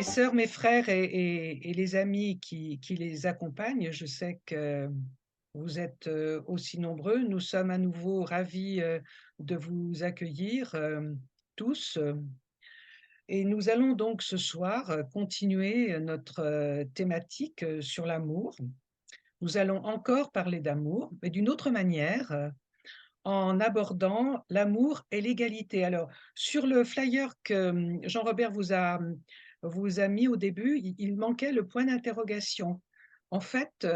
sœurs, mes frères et les amis qui les accompagnent, je sais que vous êtes, aussi nombreux. Nous sommes à nouveau ravis, de vous accueillir, tous, et nous allons donc ce soir, continuer, notre, thématique, sur l'amour. Nous allons encore parler d'amour, mais d'une autre manière, en abordant l'amour et l'égalité. Alors, sur le flyer que, Jean-Robert vous a mis au début, il manquait le point d'interrogation. En fait,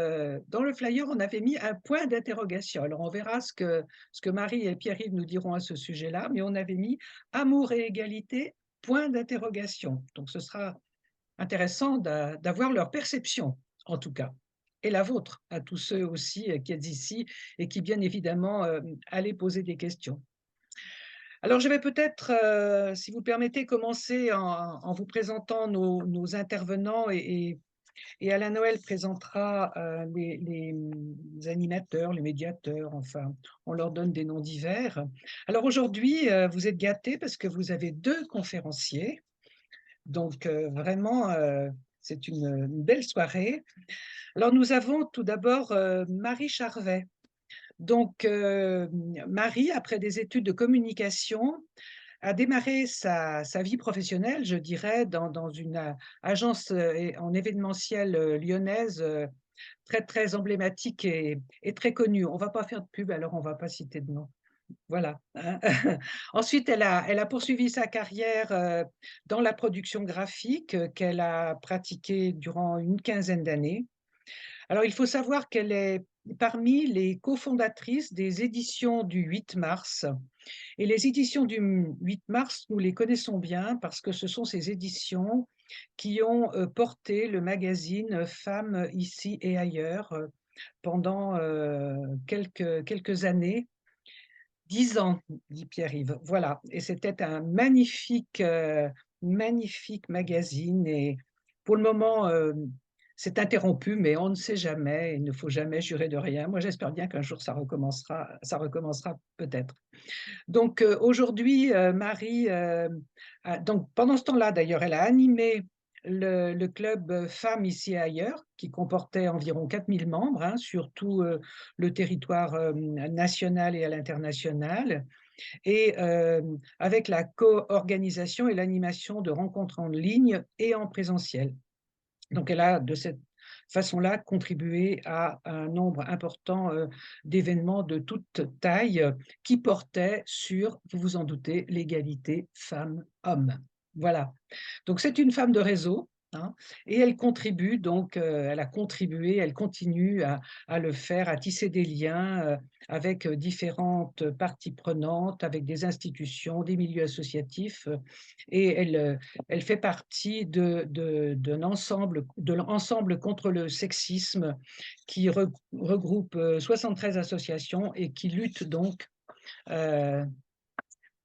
dans le flyer, on avait mis un point d'interrogation. Alors on verra ce que Marie et Pierre-Yves nous diront à ce sujet-là, mais on avait mis: «Amour et égalité, point d'interrogation». Donc ce sera intéressant d'avoir leur perception, en tout cas, et la vôtre, à tous ceux aussi, qui êtes ici et qui, bien évidemment, allez poser des questions. Alors je vais peut-être, si vous le permettez, commencer en vous présentant nos intervenants et Alain Noël présentera, les animateurs, les médiateurs, enfin, on leur donne des noms divers. Alors aujourd'hui, vous êtes gâtés parce que vous avez 2 conférenciers, donc vraiment, c'est une belle soirée. Alors nous avons tout d'abord, Marie Charvet. Donc Marie, après des études de communication, a démarré sa vie professionnelle, je dirais, dans une, agence, en événementiel, lyonnaise, très, très emblématique et très connue. On va pas faire de pub, alors on va pas citer de nom. Voilà, hein. Ensuite, elle a poursuivi sa carrière, dans la production graphique, qu'elle a pratiquée durant une quinzaine d'années. Alors, il faut savoir qu'elle est parmi les cofondatrices des éditions du 8 mars, et les éditions du 8 mars, nous les connaissons bien parce que ce sont ces éditions qui ont, porté le magazine, Femmes ici et ailleurs, pendant, quelques années. 10 ans, dit Pierre-Yves, voilà, et c'était un magnifique, magnifique magazine, et pour le moment, c'est interrompu, mais on ne sait jamais, il ne faut jamais jurer de rien. Moi, j'espère bien qu'un jour ça recommencera peut-être. Donc, aujourd'hui, Marie, donc pendant ce temps-là d'ailleurs, elle a animé le club, Femmes ici et ailleurs, qui comportait environ 4 000 membres, hein, sur tout, le territoire, national et à l'international, et avec la co-organisation et l'animation de rencontres en ligne et en présentiel. Donc elle a, de cette façon-là, contribué à un nombre important, d'événements de toute taille, qui portaient sur, vous vous en doutez, l'égalité femmes-hommes. Voilà. Donc c'est une femme de réseau, hein, et elle contribue donc, elle a contribué, elle continue à le faire, à tisser des liens, avec, différentes parties prenantes, avec des institutions, des milieux associatifs, et elle fait partie d'un ensemble de l'ensemble contre le sexisme qui regroupe, 73 associations et qui lutte donc, heu,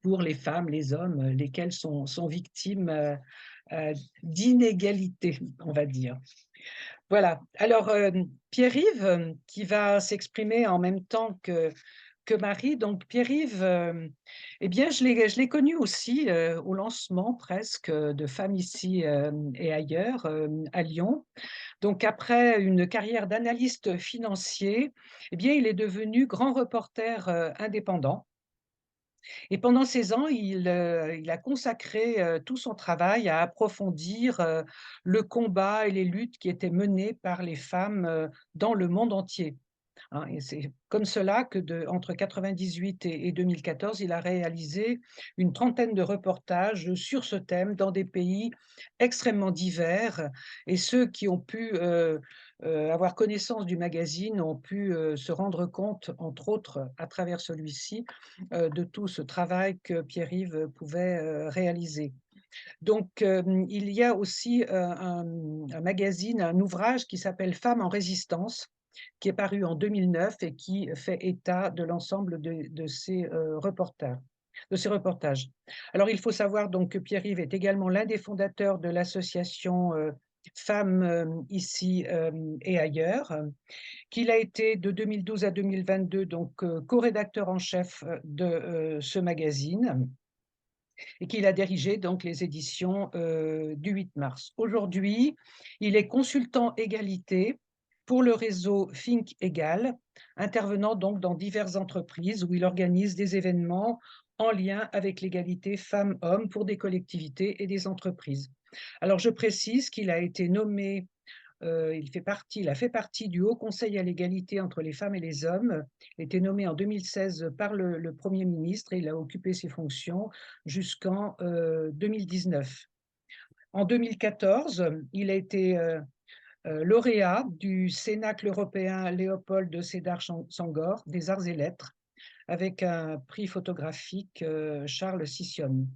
pour les femmes, les hommes, lesquels sont victimes, d'inégalités, on va dire. Voilà. Alors, Pierre-Yves, qui va s'exprimer en même temps que Marie. Donc Pierre-Yves, eh bien je l'ai connu aussi, au lancement presque, de Femmes ici, et ailleurs, à Lyon. Donc après une carrière d'analyste financier, eh bien il est devenu grand reporter, indépendant, et pendant ces ans, il a consacré, tout son travail à approfondir, le combat et les luttes qui étaient menées par les femmes, dans le monde entier, hein, et c'est comme cela que entre 98 et 2014, il a réalisé une trentaine de reportages sur ce thème dans des pays extrêmement divers, et ceux qui ont pu, avoir connaissance du magazine ont pu, se rendre compte, entre autres à travers celui-ci, de tout ce travail que Pierre-Yves pouvait, réaliser. Donc, il y a aussi, un magazine, un ouvrage qui s'appelle Femmes en résistance, qui est paru en 2009 et qui fait état de l'ensemble de ces, reportages. Alors il faut savoir donc que Pierre-Yves est également l'un des fondateurs de l'association, Femmes, ici, et ailleurs, qu'il a été de 2012 à 2022 donc, co-rédacteur en chef, de, ce magazine, et qu'il a dirigé donc les éditions du 8 mars. Aujourd'hui, il est consultant égalité pour le réseau Think Égal, intervenant donc dans diverses entreprises où il organise des événements en lien avec l'égalité femmes-hommes pour des collectivités et des entreprises. Alors je précise qu'il a été nommé il a fait partie du Haut Conseil à l'égalité entre les femmes et les hommes. Il a été nommé en 2016 par le Premier ministre et il a occupé ses fonctions jusqu'en 2019. En 2014, il a été lauréat du Cénacle européen Léopold de Sédar Senghor des arts et lettres avec un prix photographique Charles Sission.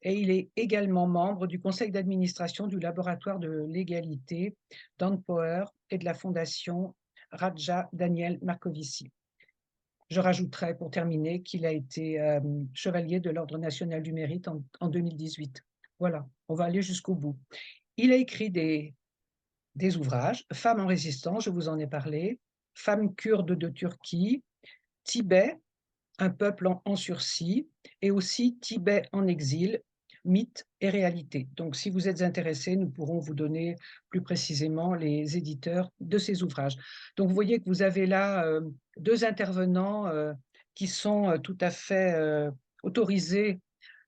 Et il est également membre du conseil d'administration du laboratoire de l'égalité d'Anpower et de la fondation Raja Daniel Marcovici. Je rajouterai pour terminer qu'il a été chevalier de l'Ordre national du mérite en 2018. Voilà, on va aller jusqu'au bout. Il a écrit des ouvrages, Femmes en résistance, je vous en ai parlé, Femmes kurdes de Turquie, Tibet, un peuple en sursis, et aussi Tibet en exil, mythe et réalité. Donc, si vous êtes intéressé, nous pourrons vous donner plus précisément les éditeurs de ces ouvrages. Donc, vous voyez que vous avez là deux intervenants qui sont tout à fait autorisés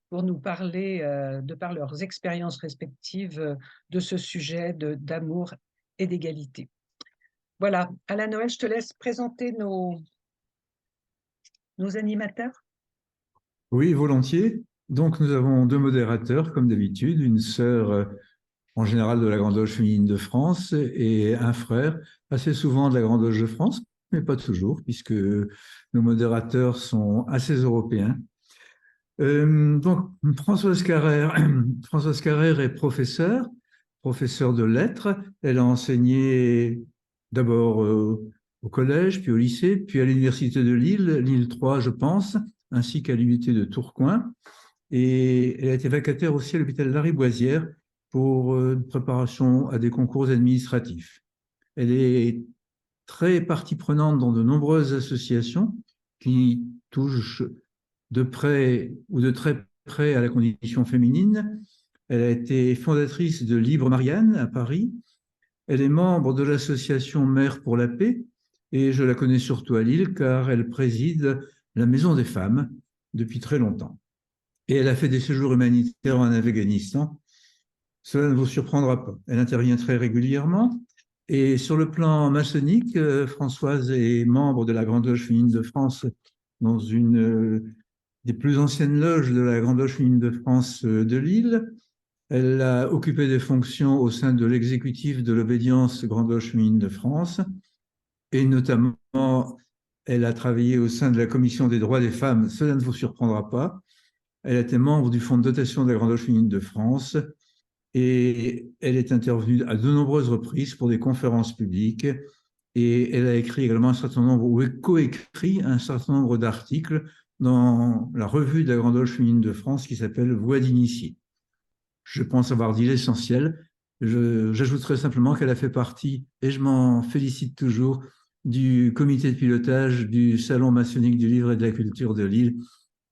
pour nous parler, de par leurs expériences respectives, de ce sujet d'amour et d'égalité. Voilà, Alain Noël, je te laisse présenter nos animateurs. Oui, volontiers. Donc, nous avons deux modérateurs, comme d'habitude, une sœur en général de la Grande Loge féminine de France et un frère, assez souvent de la Grande Loge de France, mais pas toujours, puisque nos modérateurs sont assez européens. Donc, Françoise Carrère, Françoise Carrère est professeure de lettres. Elle a enseigné d'abord au collège, puis au lycée, puis à l'université de Lille 3, je pense, ainsi qu'à l'unité de Tourcoing. Et elle a été vacataire aussi à l'hôpital Lariboisière pour une préparation à des concours administratifs. Elle est très partie prenante dans de nombreuses associations qui touchent de près ou de très près à la condition féminine. Elle a été fondatrice de Libre Marianne à Paris. Elle est membre de l'association Mères pour la paix et je la connais surtout à Lille car elle préside la Maison des femmes depuis très longtemps. Et elle a fait des séjours humanitaires en Afghanistan. Cela ne vous surprendra pas. Elle intervient très régulièrement. Et sur le plan maçonnique, Françoise est membre de la Grande Loge féminine de France dans une des plus anciennes loges de la Grande Loge féminine de France de Lille. Elle a occupé des fonctions au sein de l'exécutif de l'Obédience Grande Loge féminine de France et notamment elle a travaillé au sein de la Commission des droits des femmes. Cela ne vous surprendra pas. Elle a été membre du Fonds de dotation de la Grande Loge féminine de France et elle est intervenue à de nombreuses reprises pour des conférences publiques et elle a écrit également un certain nombre, ou coécrit un certain nombre d'articles dans la revue de la Grande Loge féminine de France qui s'appelle Voix d'initié. Je pense avoir dit l'essentiel. J'ajouterai simplement qu'elle a fait partie, et je m'en félicite toujours, du comité de pilotage du Salon maçonnique du livre et de la culture de Lille,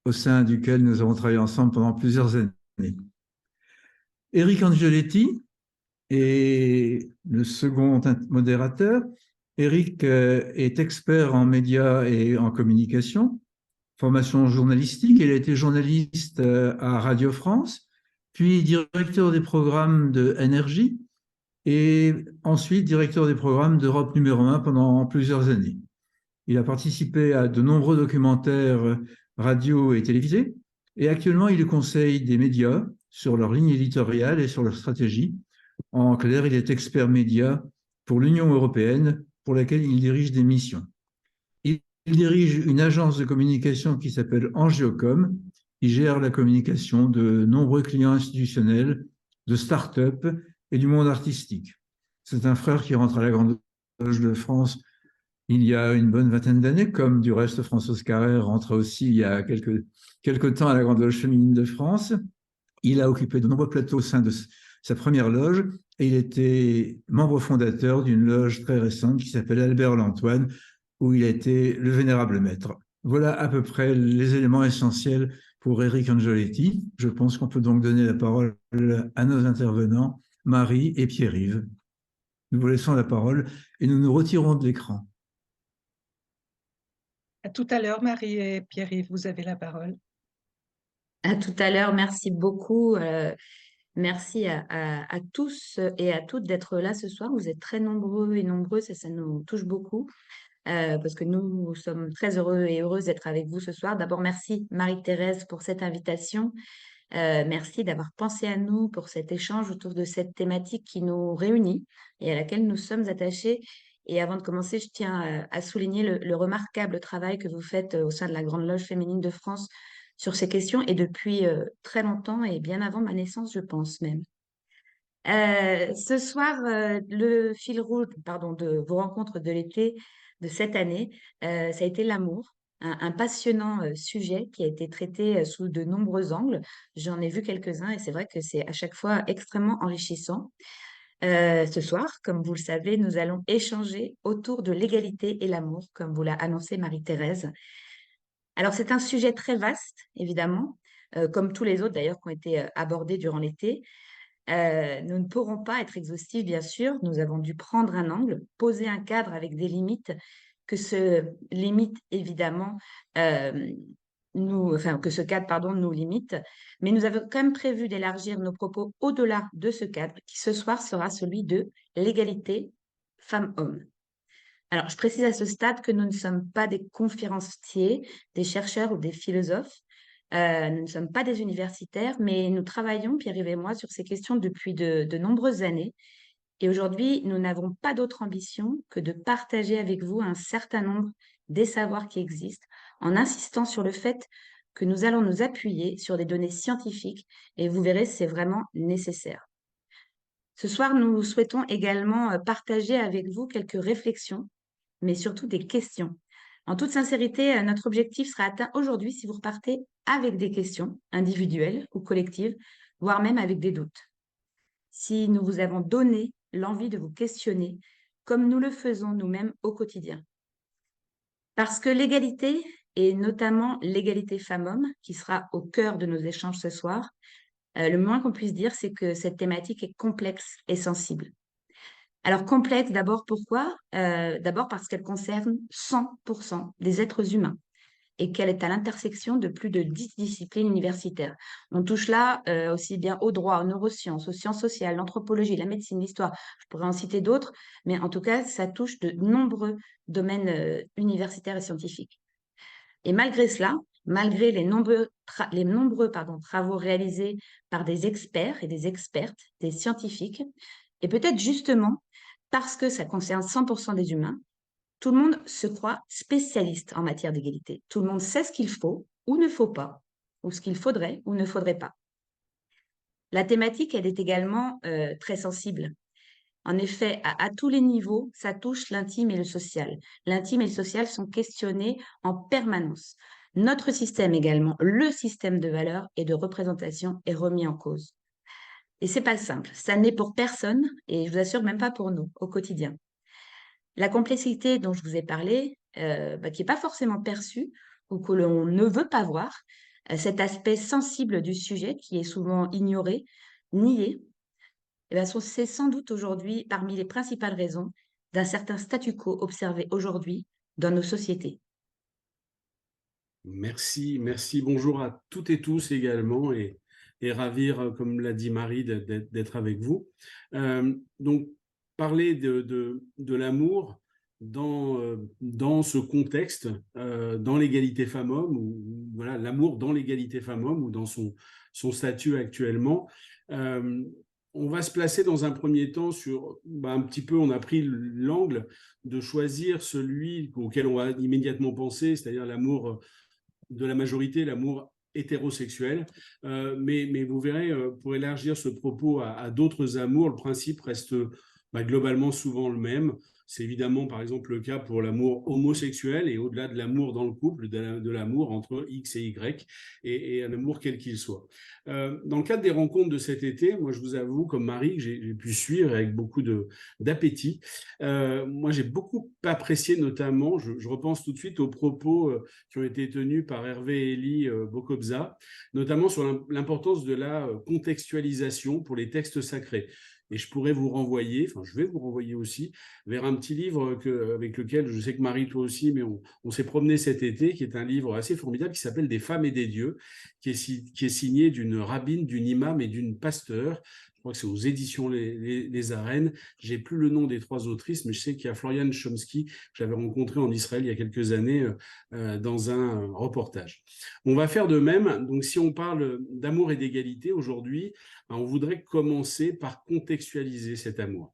au sein duquel nous avons travaillé ensemble pendant plusieurs années. Éric Angeletti est le second modérateur. Éric est expert en médias et en communication, formation journalistique. Il a été journaliste à Radio France, puis directeur des programmes de NRJ et ensuite directeur des programmes d'Europe numéro 1 pendant plusieurs années. Il a participé à de nombreux documentaires radio et télévisés et actuellement il conseille des médias sur leur ligne éditoriale et sur leur stratégie. En clair, il est expert média pour l'Union européenne pour laquelle il dirige des missions. Il dirige une agence de communication qui s'appelle Angiocom. Il gère la communication de nombreux clients institutionnels, de start-up et du monde artistique. C'est un frère qui rentre à la Grande Loge de France il y a une bonne vingtaine d'années, comme du reste Françoise Carrère rentre aussi il y a quelques temps à la Grande Loge féminine de France. Il a occupé de nombreux plateaux au sein de sa première loge et il était membre fondateur d'une loge très récente qui s'appelle Albert l'Antoine, où il a été le vénérable maître. Voilà à peu près les éléments essentiels pour Eric Angeletti. Je pense qu'on peut donc donner la parole à nos intervenants, Marie et Pierre-Yves. Nous vous laissons la parole et nous nous retirons de l'écran. À tout à l'heure, Marie et Pierre-Yves, vous avez la parole. À tout à l'heure, merci beaucoup. Merci à tous et à toutes d'être là ce soir. Vous êtes très nombreux et nombreuses et ça nous touche beaucoup parce que nous sommes très heureux et heureuses d'être avec vous ce soir. D'abord, merci Marie-Thérèse pour cette invitation. Merci d'avoir pensé à nous pour cet échange autour de cette thématique qui nous réunit et à laquelle nous sommes attachés. Et avant de commencer, je tiens à souligner le remarquable travail que vous faites au sein de la Grande Loge féminine de France sur ces questions et depuis très longtemps et bien avant ma naissance, je pense même. Ce soir, le fil rouge, pardon, de vos rencontres de l'été de cette année, ça a été l'amour, un passionnant sujet qui a été traité sous de nombreux angles. J'en ai vu quelques-uns et c'est vrai que c'est à chaque fois extrêmement enrichissant. Ce soir, comme vous le savez, nous allons échanger autour de l'égalité et l'amour, comme vous l'a annoncé Marie-Thérèse. Alors, c'est un sujet très vaste, évidemment, comme tous les autres d'ailleurs qui ont été abordés durant l'été. Nous ne pourrons pas être exhaustifs, bien sûr. Nous avons dû prendre un angle, poser un cadre avec des limites, que ce limite, évidemment, que ce cadre, pardon, nous limite. Mais nous avons quand même prévu d'élargir nos propos au-delà de ce cadre, qui ce soir sera celui de l'égalité femmes-hommes. Alors, je précise à ce stade que nous ne sommes pas des conférenciers, des chercheurs ou des philosophes. Nous ne sommes pas des universitaires, mais nous travaillons, Pierre-Yves et moi, sur ces questions depuis de nombreuses années. Et aujourd'hui, nous n'avons pas d'autre ambition que de partager avec vous un certain nombre des savoirs qui existent, en insistant sur le fait que nous allons nous appuyer sur des données scientifiques, et vous verrez, c'est vraiment nécessaire. Ce soir, nous souhaitons également partager avec vous quelques réflexions mais surtout des questions. En toute sincérité, notre objectif sera atteint aujourd'hui si vous repartez avec des questions individuelles ou collectives, voire même avec des doutes. Si nous vous avons donné l'envie de vous questionner, comme nous le faisons nous-mêmes au quotidien. Parce que l'égalité, et notamment l'égalité femmes-hommes, qui sera au cœur de nos échanges ce soir, le moins qu'on puisse dire, c'est que cette thématique est complexe et sensible. Alors complexe d'abord, pourquoi? D'abord parce qu'elle concerne 100% des êtres humains et qu'elle est à l'intersection de plus de 10 disciplines universitaires. On touche là aussi bien au droit, aux neurosciences, aux sciences sociales, l'anthropologie, la médecine, l'histoire, je pourrais en citer d'autres, mais en tout cas, ça touche de nombreux domaines universitaires et scientifiques. Et malgré cela, malgré les nombreux travaux réalisés par des experts et des expertes, des scientifiques, et peut-être justement parce que ça concerne 100% des humains, tout le monde se croit spécialiste en matière d'égalité. Tout le monde sait ce qu'il faut ou ne faut pas, ou ce qu'il faudrait ou ne faudrait pas. La thématique, elle est également très sensible. En effet, à tous les niveaux, ça touche l'intime et le social. L'intime et le social sont questionnés en permanence. Notre système également, le système de valeurs et de représentation est remis en cause. Et c'est pas simple. Ça n'est pour personne, et je vous assure même pas pour nous, au quotidien. La complexité dont je vous ai parlé, qui n'est pas forcément perçue ou que l'on ne veut pas voir, cet aspect sensible du sujet qui est souvent ignoré, nié, c'est sans doute aujourd'hui parmi les principales raisons d'un certain statu quo observé aujourd'hui dans nos sociétés. Merci, merci. Bonjour à toutes et tous également et ravir, comme l'a dit Marie, d'être avec vous. Donc, parler de l'amour dans ce contexte, dans l'égalité femmes-hommes, ou voilà, l'amour dans l'égalité femmes-hommes ou dans son statut actuellement. On va se placer dans un premier temps sur un petit peu, on a pris l'angle de choisir celui auquel on va immédiatement penser, c'est-à-dire l'amour de la majorité, l'amour hétérosexuel. Mais vous verrez, pour élargir ce propos à d'autres amours, le principe reste globalement souvent le même. C'est évidemment, par exemple, le cas pour l'amour homosexuel et au-delà de l'amour dans le couple, de l'amour entre X et Y et un amour quel qu'il soit. Dans le cadre des rencontres de cet été, moi, je vous avoue, comme Marie, que j'ai pu suivre avec beaucoup d'appétit. Moi, j'ai beaucoup apprécié, notamment, je repense tout de suite aux propos qui ont été tenus par Hervé Elie Bokobza, notamment sur l'importance de la contextualisation pour les textes sacrés. Et je pourrais vous renvoyer, enfin je vais vous renvoyer aussi, vers un petit livre avec lequel je sais que Marie, toi aussi, mais on s'est promené cet été, qui est un livre assez formidable qui s'appelle Des femmes et des dieux, qui est signé d'une rabbine, d'une imam et d'une pasteur. Je crois que c'est aux éditions Les Arènes. J'ai plus le nom des 3 autrices, mais je sais qu'il y a Florian Chomsky, que j'avais rencontré en Israël il y a quelques années dans un reportage. On va faire de même. Donc, si on parle d'amour et d'égalité aujourd'hui, on voudrait commencer par contextualiser cet amour.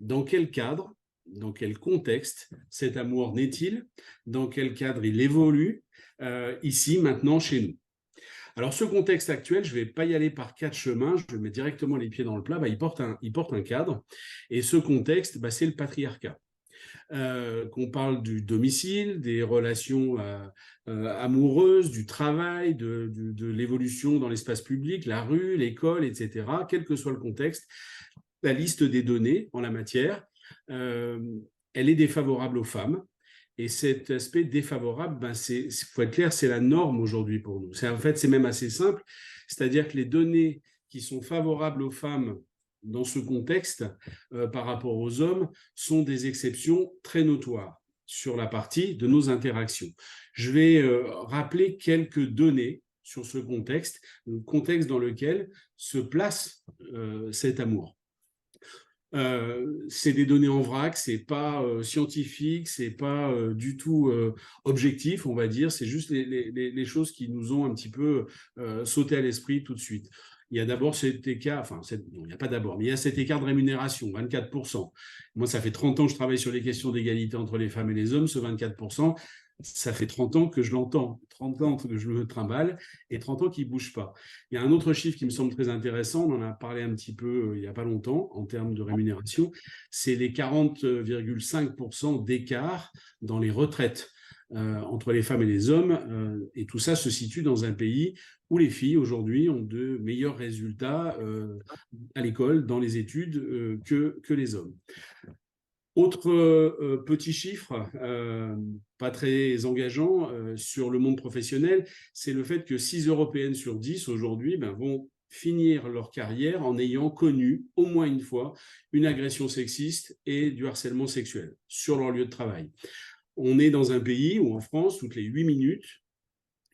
Dans quel cadre, dans quel contexte cet amour naît-il? Dans quel cadre il évolue ici, maintenant, chez nous? Alors, ce contexte actuel, je ne vais pas y aller par 4 chemins, je mets directement les pieds dans le plat, il porte un cadre. Et ce contexte, c'est le patriarcat. Qu'on parle du domicile, des relations amoureuses, du travail, de l'évolution dans l'espace public, la rue, l'école, etc. Quel que soit le contexte, la liste des données en la matière, elle est défavorable aux femmes. Et cet aspect défavorable, faut être clair, c'est la norme aujourd'hui pour nous. En fait, c'est même assez simple. C'est-à-dire que les données qui sont favorables aux femmes dans ce contexte par rapport aux hommes sont des exceptions très notoires sur la partie de nos interactions. Je vais rappeler quelques données sur ce contexte, le contexte dans lequel se place cet amour. C'est des données en vrac, c'est pas scientifique, c'est pas du tout objectif, on va dire, c'est juste les choses qui nous ont un petit peu sauté à l'esprit tout de suite. Il y a d'abord cet écart, non, il n'y a pas d'abord, mais il y a cet écart de rémunération, 24%. Moi, ça fait 30 ans que je travaille sur les questions d'égalité entre les femmes et les hommes, ce 24%, ça fait 30 ans que je l'entends, 30 ans que je le trimballe et 30 ans qu'il ne bouge pas. Il y a un autre chiffre qui me semble très intéressant, on en a parlé un petit peu il n'y a pas longtemps en termes de rémunération, c'est les 40,5% d'écart dans les retraites entre les femmes et les hommes. Et tout ça se situe dans un pays où les filles aujourd'hui ont de meilleurs résultats à l'école, dans les études, que les hommes. Autre petit chiffre, pas très engageant sur le monde professionnel, c'est le fait que 6 Européennes sur 10 aujourd'hui vont finir leur carrière en ayant connu au moins une fois une agression sexiste et du harcèlement sexuel sur leur lieu de travail. On est dans un pays où en France, toutes les 8 minutes,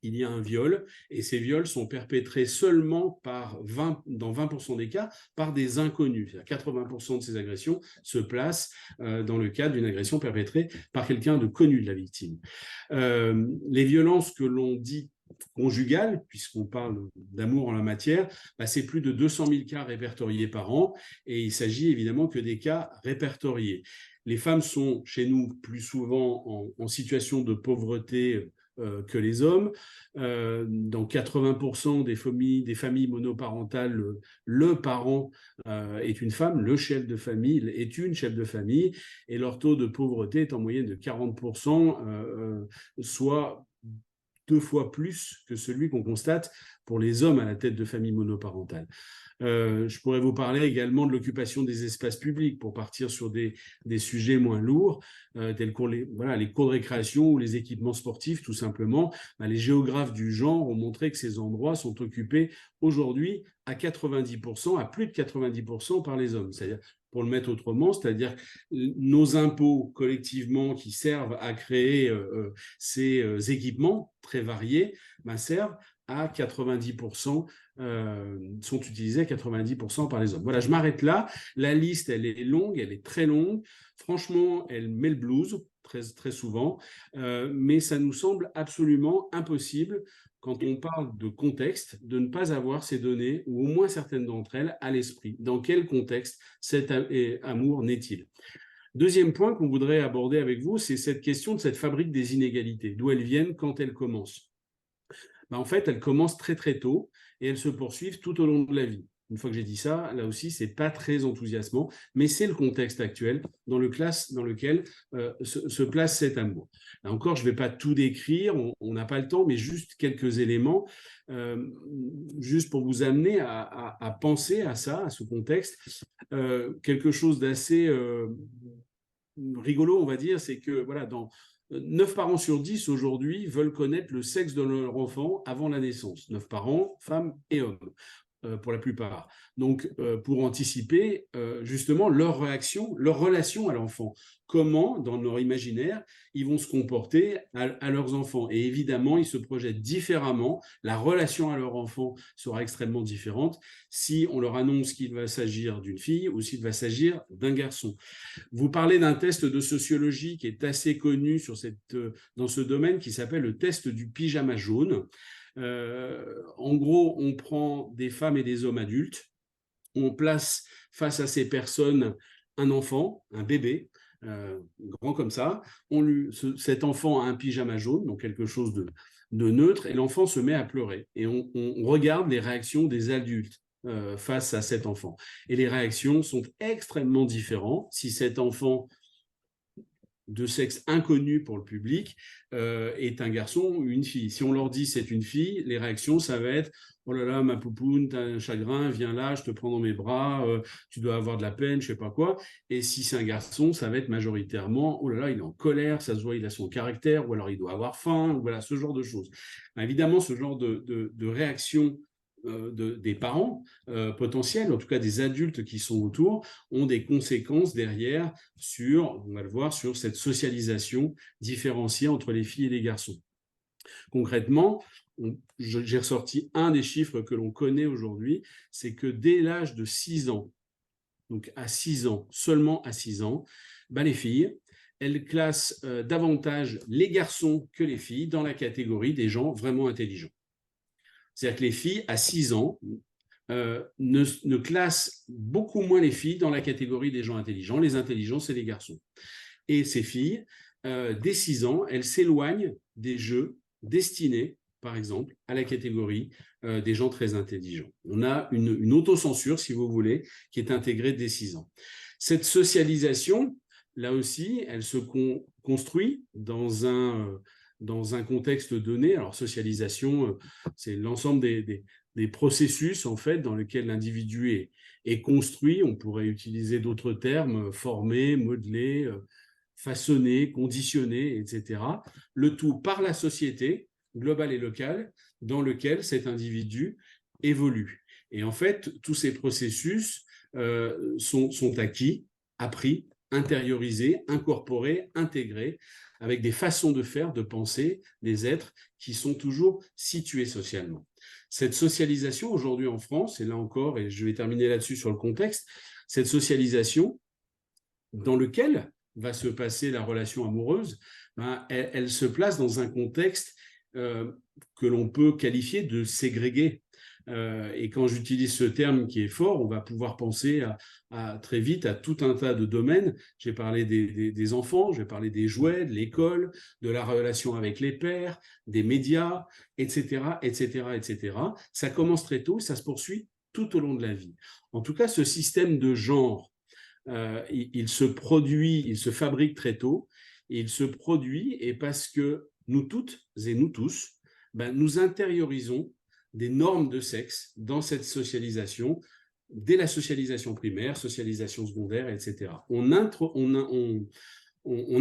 il y a un viol, et ces viols sont perpétrés seulement dans 20% des cas par des inconnus. C'est-à-dire 80% de ces agressions se placent dans le cadre d'une agression perpétrée par quelqu'un de connu de la victime. Les violences que l'on dit conjugales, puisqu'on parle d'amour en la matière, c'est plus de 200 000 cas répertoriés par an, et il s'agit évidemment que des cas répertoriés. Les femmes sont chez nous plus souvent en situation de pauvreté que les hommes. Dans 80% des familles monoparentales, le parent est une femme, le chef de famille est une chef de famille, et leur taux de pauvreté est en moyenne de 40%, soit 2 fois plus que celui qu'on constate pour les hommes à la tête de familles monoparentales. Je pourrais vous parler également de l'occupation des espaces publics pour partir sur des sujets moins lourds, tels que les cours de récréation ou les équipements sportifs, tout simplement. Les géographes du genre ont montré que ces endroits sont occupés aujourd'hui à 90%, à plus de 90% par les hommes. C'est-à-dire, pour le mettre autrement, c'est-à-dire nos impôts collectivement qui servent à créer ces équipements très variés servent à 90%, sont utilisés à 90% par les hommes. Voilà, je m'arrête là. La liste, elle est longue, elle est très longue. Franchement, elle met le blues très, très souvent, mais ça nous semble absolument impossible, quand on parle de contexte, de ne pas avoir ces données, ou au moins certaines d'entre elles, à l'esprit. Dans quel contexte cet amour naît-il ? Deuxième point qu'on voudrait aborder avec vous, c'est cette question de cette fabrique des inégalités, d'où elles viennent, quand elles commencent. En fait, elles commencent très très tôt et elles se poursuivent tout au long de la vie. une fois que j'ai dit ça, là aussi, ce n'est pas très enthousiasmant, mais c'est le contexte actuel dans lequel se place cet amour. Là encore, je ne vais pas tout décrire, on n'a pas le temps, mais juste quelques éléments, juste pour vous amener à penser à ça, à ce contexte. Quelque chose d'assez rigolo, on va dire, c'est que voilà, 9 parents sur 10 aujourd'hui veulent connaître le sexe de leur enfant avant la naissance. 9 parents, femmes et hommes, pour la plupart. Donc, pour anticiper justement leur réaction, leur relation à l'enfant. Comment, dans leur imaginaire, ils vont se comporter à leurs enfants. Et évidemment, ils se projettent différemment. La relation à leur enfant sera extrêmement différente si on leur annonce qu'il va s'agir d'une fille ou s'il va s'agir d'un garçon. Vous parlez d'un test de sociologie qui est assez connu dans ce domaine, qui s'appelle le test du pyjama jaune. En gros, on prend des femmes et des hommes adultes, on place face à ces personnes un enfant, un bébé, grand comme ça. Cet enfant a un pyjama jaune, donc quelque chose de neutre, et l'enfant se met à pleurer. Et on regarde les réactions des adultes face à cet enfant. Et les réactions sont extrêmement différentes. Si cet enfant de sexe inconnu pour le public est un garçon ou une fille. Si on leur dit c'est une fille, les réactions, ça va être « Oh là là, ma poupoune, t'as un chagrin, viens là, je te prends dans mes bras, tu dois avoir de la peine, je sais pas quoi. » Et si c'est un garçon, ça va être majoritairement « Oh là là, il est en colère, ça se voit, il a son caractère, ou alors il doit avoir faim, ou voilà, ce genre de choses. » Évidemment, ce genre de réaction des parents potentiels, en tout cas des adultes qui sont autour, ont des conséquences derrière on va le voir, sur cette socialisation différenciée entre les filles et les garçons. Concrètement, j'ai ressorti un des chiffres que l'on connaît aujourd'hui, c'est que dès l'âge de 6 ans, donc à 6 ans, seulement à 6 ans, les filles, elles classent davantage les garçons que les filles dans la catégorie des gens vraiment intelligents. C'est-à-dire que les filles, à 6 ans, ne classent beaucoup moins les filles dans la catégorie des gens intelligents. Les intelligents, c'est les garçons. Et ces filles, dès 6 ans, elles s'éloignent des jeux destinés, par exemple, à la catégorie des gens très intelligents. On a une autocensure, si vous voulez, qui est intégrée dès 6 ans. Cette socialisation, là aussi, elle se construit dans un contexte donné. Alors, socialisation, c'est l'ensemble des processus, en fait, dans lesquels l'individu est construit. On pourrait utiliser d'autres termes, formé, modelé, façonné, conditionné, etc. Le tout par la société, globale et locale, dans lequel cet individu évolue. Et en fait, tous ces processus sont acquis, appris, intériorisés, incorporés, intégrés, avec des façons de faire, de penser des êtres qui sont toujours situés socialement. Cette socialisation aujourd'hui en France, et là encore, et je vais terminer là-dessus sur le contexte, cette socialisation dans lequel va se passer la relation amoureuse, elle se place dans un contexte que l'on peut qualifier de ségrégué. Et quand j'utilise ce terme qui est fort, on va pouvoir penser très vite à tout un tas de domaines. J'ai parlé des enfants, j'ai parlé des jouets, de l'école, de la relation avec les pairs, des médias, etc., etc., etc. Ça commence très tôt et ça se poursuit tout au long de la vie. En tout cas, ce système de genre, il se fabrique très tôt, et il se produit et parce que nous toutes et nous tous, nous intériorisons des normes de sexe dans cette socialisation, dès la socialisation primaire, socialisation secondaire, etc. On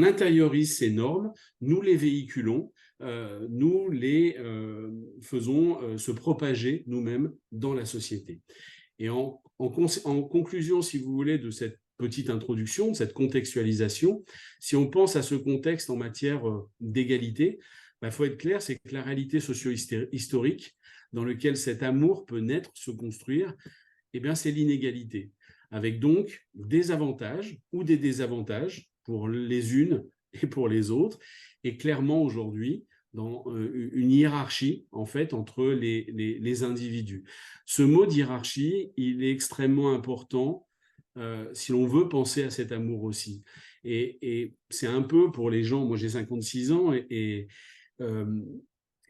intériorise ces normes, nous les véhiculons, nous les faisons se propager nous-mêmes dans la société. Et en conclusion, si vous voulez, de cette petite introduction, de cette contextualisation, si on pense à ce contexte en matière d'égalité, faut être clair, c'est que la réalité socio-historique dans laquelle cet amour peut naître, se construire, c'est l'inégalité, avec donc des avantages ou des désavantages pour les unes et pour les autres, et clairement aujourd'hui, dans une hiérarchie en fait entre les individus. Ce mot d'hiérarchie, il est extrêmement important si l'on veut penser à cet amour aussi. Et c'est un peu pour les gens, moi j'ai 56 ans et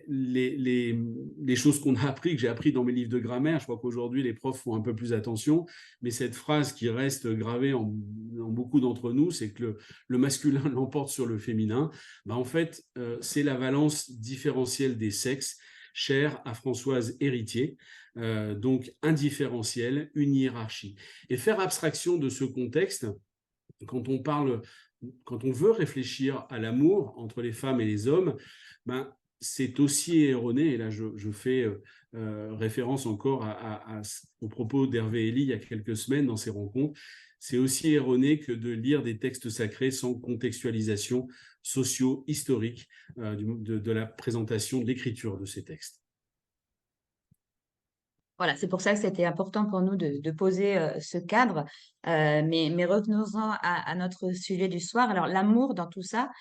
les choses qu'on a appris, que j'ai appris dans mes livres de grammaire. Je crois qu'aujourd'hui, les profs font un peu plus attention, mais cette phrase qui reste gravée en beaucoup d'entre nous, c'est que le masculin l'emporte sur le féminin. Ben, en fait, c'est la valence différentielle des sexes, chère à Françoise Héritier, donc indifférentielle, une hiérarchie. Et faire abstraction de ce contexte, quand on veut réfléchir à l'amour entre les femmes et les hommes, ben, c'est aussi erroné, et là je fais référence encore aux propos d'Hervé Elie il y a quelques semaines dans ses rencontres, c'est aussi erroné que de lire des textes sacrés sans contextualisation socio-historique de la présentation de l'écriture de ces textes. Voilà, c'est pour ça que c'était important pour nous de poser ce cadre. Mais revenons-en à notre sujet du soir. Alors, l'amour dans tout ça,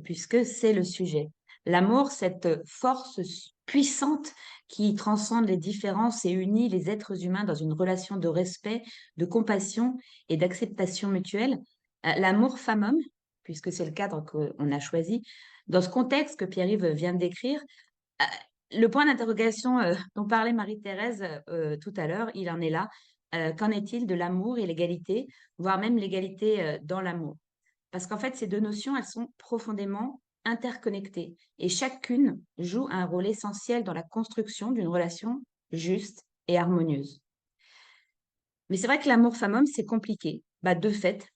puisque c'est le sujet. L'amour, cette force puissante qui transcende les différences et unit les êtres humains dans une relation de respect, de compassion et d'acceptation mutuelle. L'amour femme-homme, puisque c'est le cadre qu'on a choisi, dans ce contexte que Pierre-Yves vient de décrire, le point d'interrogation dont parlait Marie-Thérèse tout à l'heure, il en est là. Qu'en est-il de l'amour et l'égalité, voire même l'égalité dans l'amour? Parce qu'en fait, ces deux notions, elles sont profondément interconnectées et chacune joue un rôle essentiel dans la construction d'une relation juste et harmonieuse. Mais c'est vrai que l'amour femme-homme, c'est compliqué, de fait,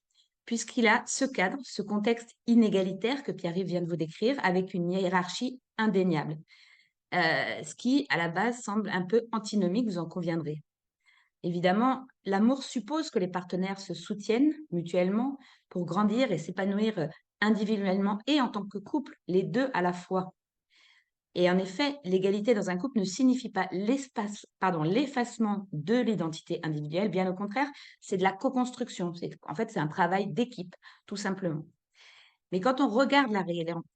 puisqu'il a ce cadre, ce contexte inégalitaire que Pierre-Yves vient de vous décrire, avec une hiérarchie indéniable. Ce qui, à la base, semble un peu antinomique, vous en conviendrez. Évidemment, l'amour suppose que les partenaires se soutiennent mutuellement pour grandir et s'épanouir individuellement et en tant que couple, les deux à la fois. Et en effet, l'égalité dans un couple ne signifie pas l'effacement de l'identité individuelle, bien au contraire, c'est de la co-construction. En fait, c'est un travail d'équipe, tout simplement. Mais quand on regarde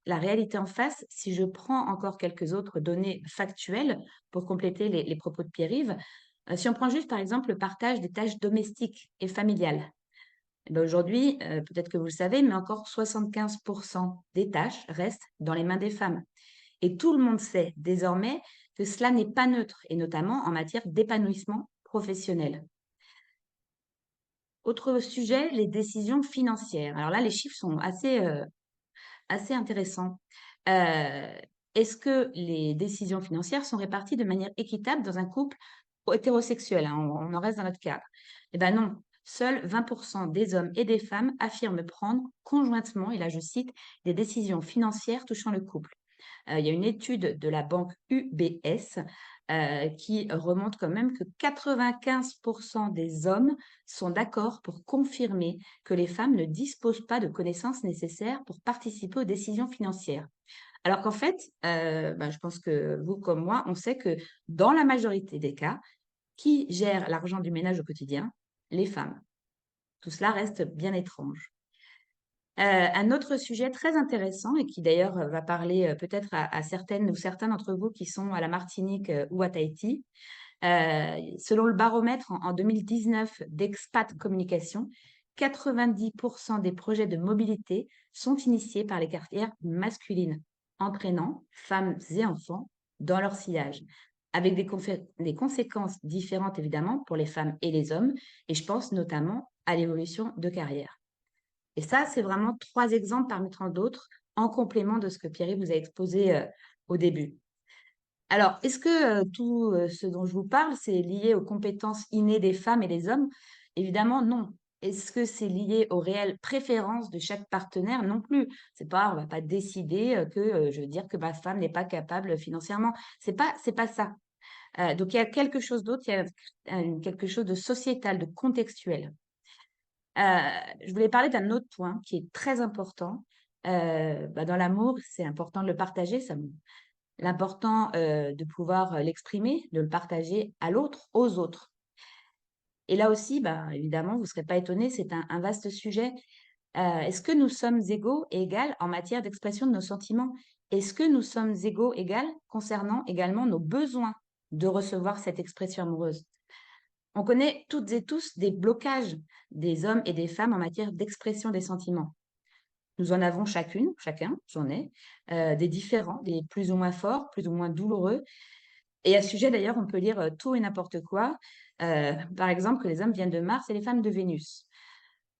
la réalité en face, si je prends encore quelques autres données factuelles pour compléter les propos de Pierre-Yves, si on prend juste par exemple le partage des tâches domestiques et familiales, aujourd'hui, peut-être que vous le savez, mais encore 75% des tâches restent dans les mains des femmes. Et tout le monde sait désormais que cela n'est pas neutre, et notamment en matière d'épanouissement professionnel. Autre sujet, les décisions financières. Alors là, les chiffres sont assez intéressants. Est-ce que les décisions financières sont réparties de manière équitable dans un couple hétérosexuel, hein, on en reste dans notre cadre? Eh bien non, seuls 20% des hommes et des femmes affirment prendre conjointement, et là je cite, des décisions financières touchant le couple. Il y a une étude de la banque UBS qui remonte quand même que 95% des hommes sont d'accord pour confirmer que les femmes ne disposent pas de connaissances nécessaires pour participer aux décisions financières. Alors qu'en fait, je pense que vous comme moi, on sait que dans la majorité des cas, qui gère l'argent du ménage au quotidien? Les femmes. Tout cela reste bien étrange. Un autre sujet très intéressant et qui d'ailleurs va parler peut-être à certaines ou certains d'entre vous qui sont à la Martinique ou à Tahiti. Selon le baromètre en 2019 d'Expat Communication, 90% des projets de mobilité sont initiés par les carrières masculines, entraînant femmes et enfants dans leur sillage, avec des conséquences différentes évidemment pour les femmes et les hommes, et je pense notamment à l'évolution de carrière. Et ça, c'est vraiment 3 exemples parmi tant d'autres, en complément de ce que Pierre vous a exposé au début. Alors, est-ce que tout ce dont je vous parle, c'est lié aux compétences innées des femmes et des hommes? Évidemment, non. Est-ce que c'est lié aux réelles préférences de chaque partenaire? Non plus. On ne va pas décider que je veux dire que ma femme n'est pas capable financièrement. C'est pas ça. Donc, il y a quelque chose d'autre, il y a quelque chose de sociétal, de contextuel. Je voulais parler d'un autre point qui est très important. Dans l'amour, c'est important de le partager, l'important de pouvoir l'exprimer, de le partager à l'autre, aux autres. Et là aussi, évidemment, vous ne serez pas étonnés, c'est un vaste sujet. Est-ce que nous sommes égaux et égales en matière d'expression de nos sentiments? Est-ce que nous sommes égaux, égales concernant également nos besoins de recevoir cette expression amoureuse? On connaît toutes et tous des blocages des hommes et des femmes en matière d'expression des sentiments. Nous en avons chacun, j'en ai, des différents, des plus ou moins forts, plus ou moins douloureux. Et à ce sujet, d'ailleurs, on peut lire tout et n'importe quoi. Par exemple, que les hommes viennent de Mars et les femmes de Vénus.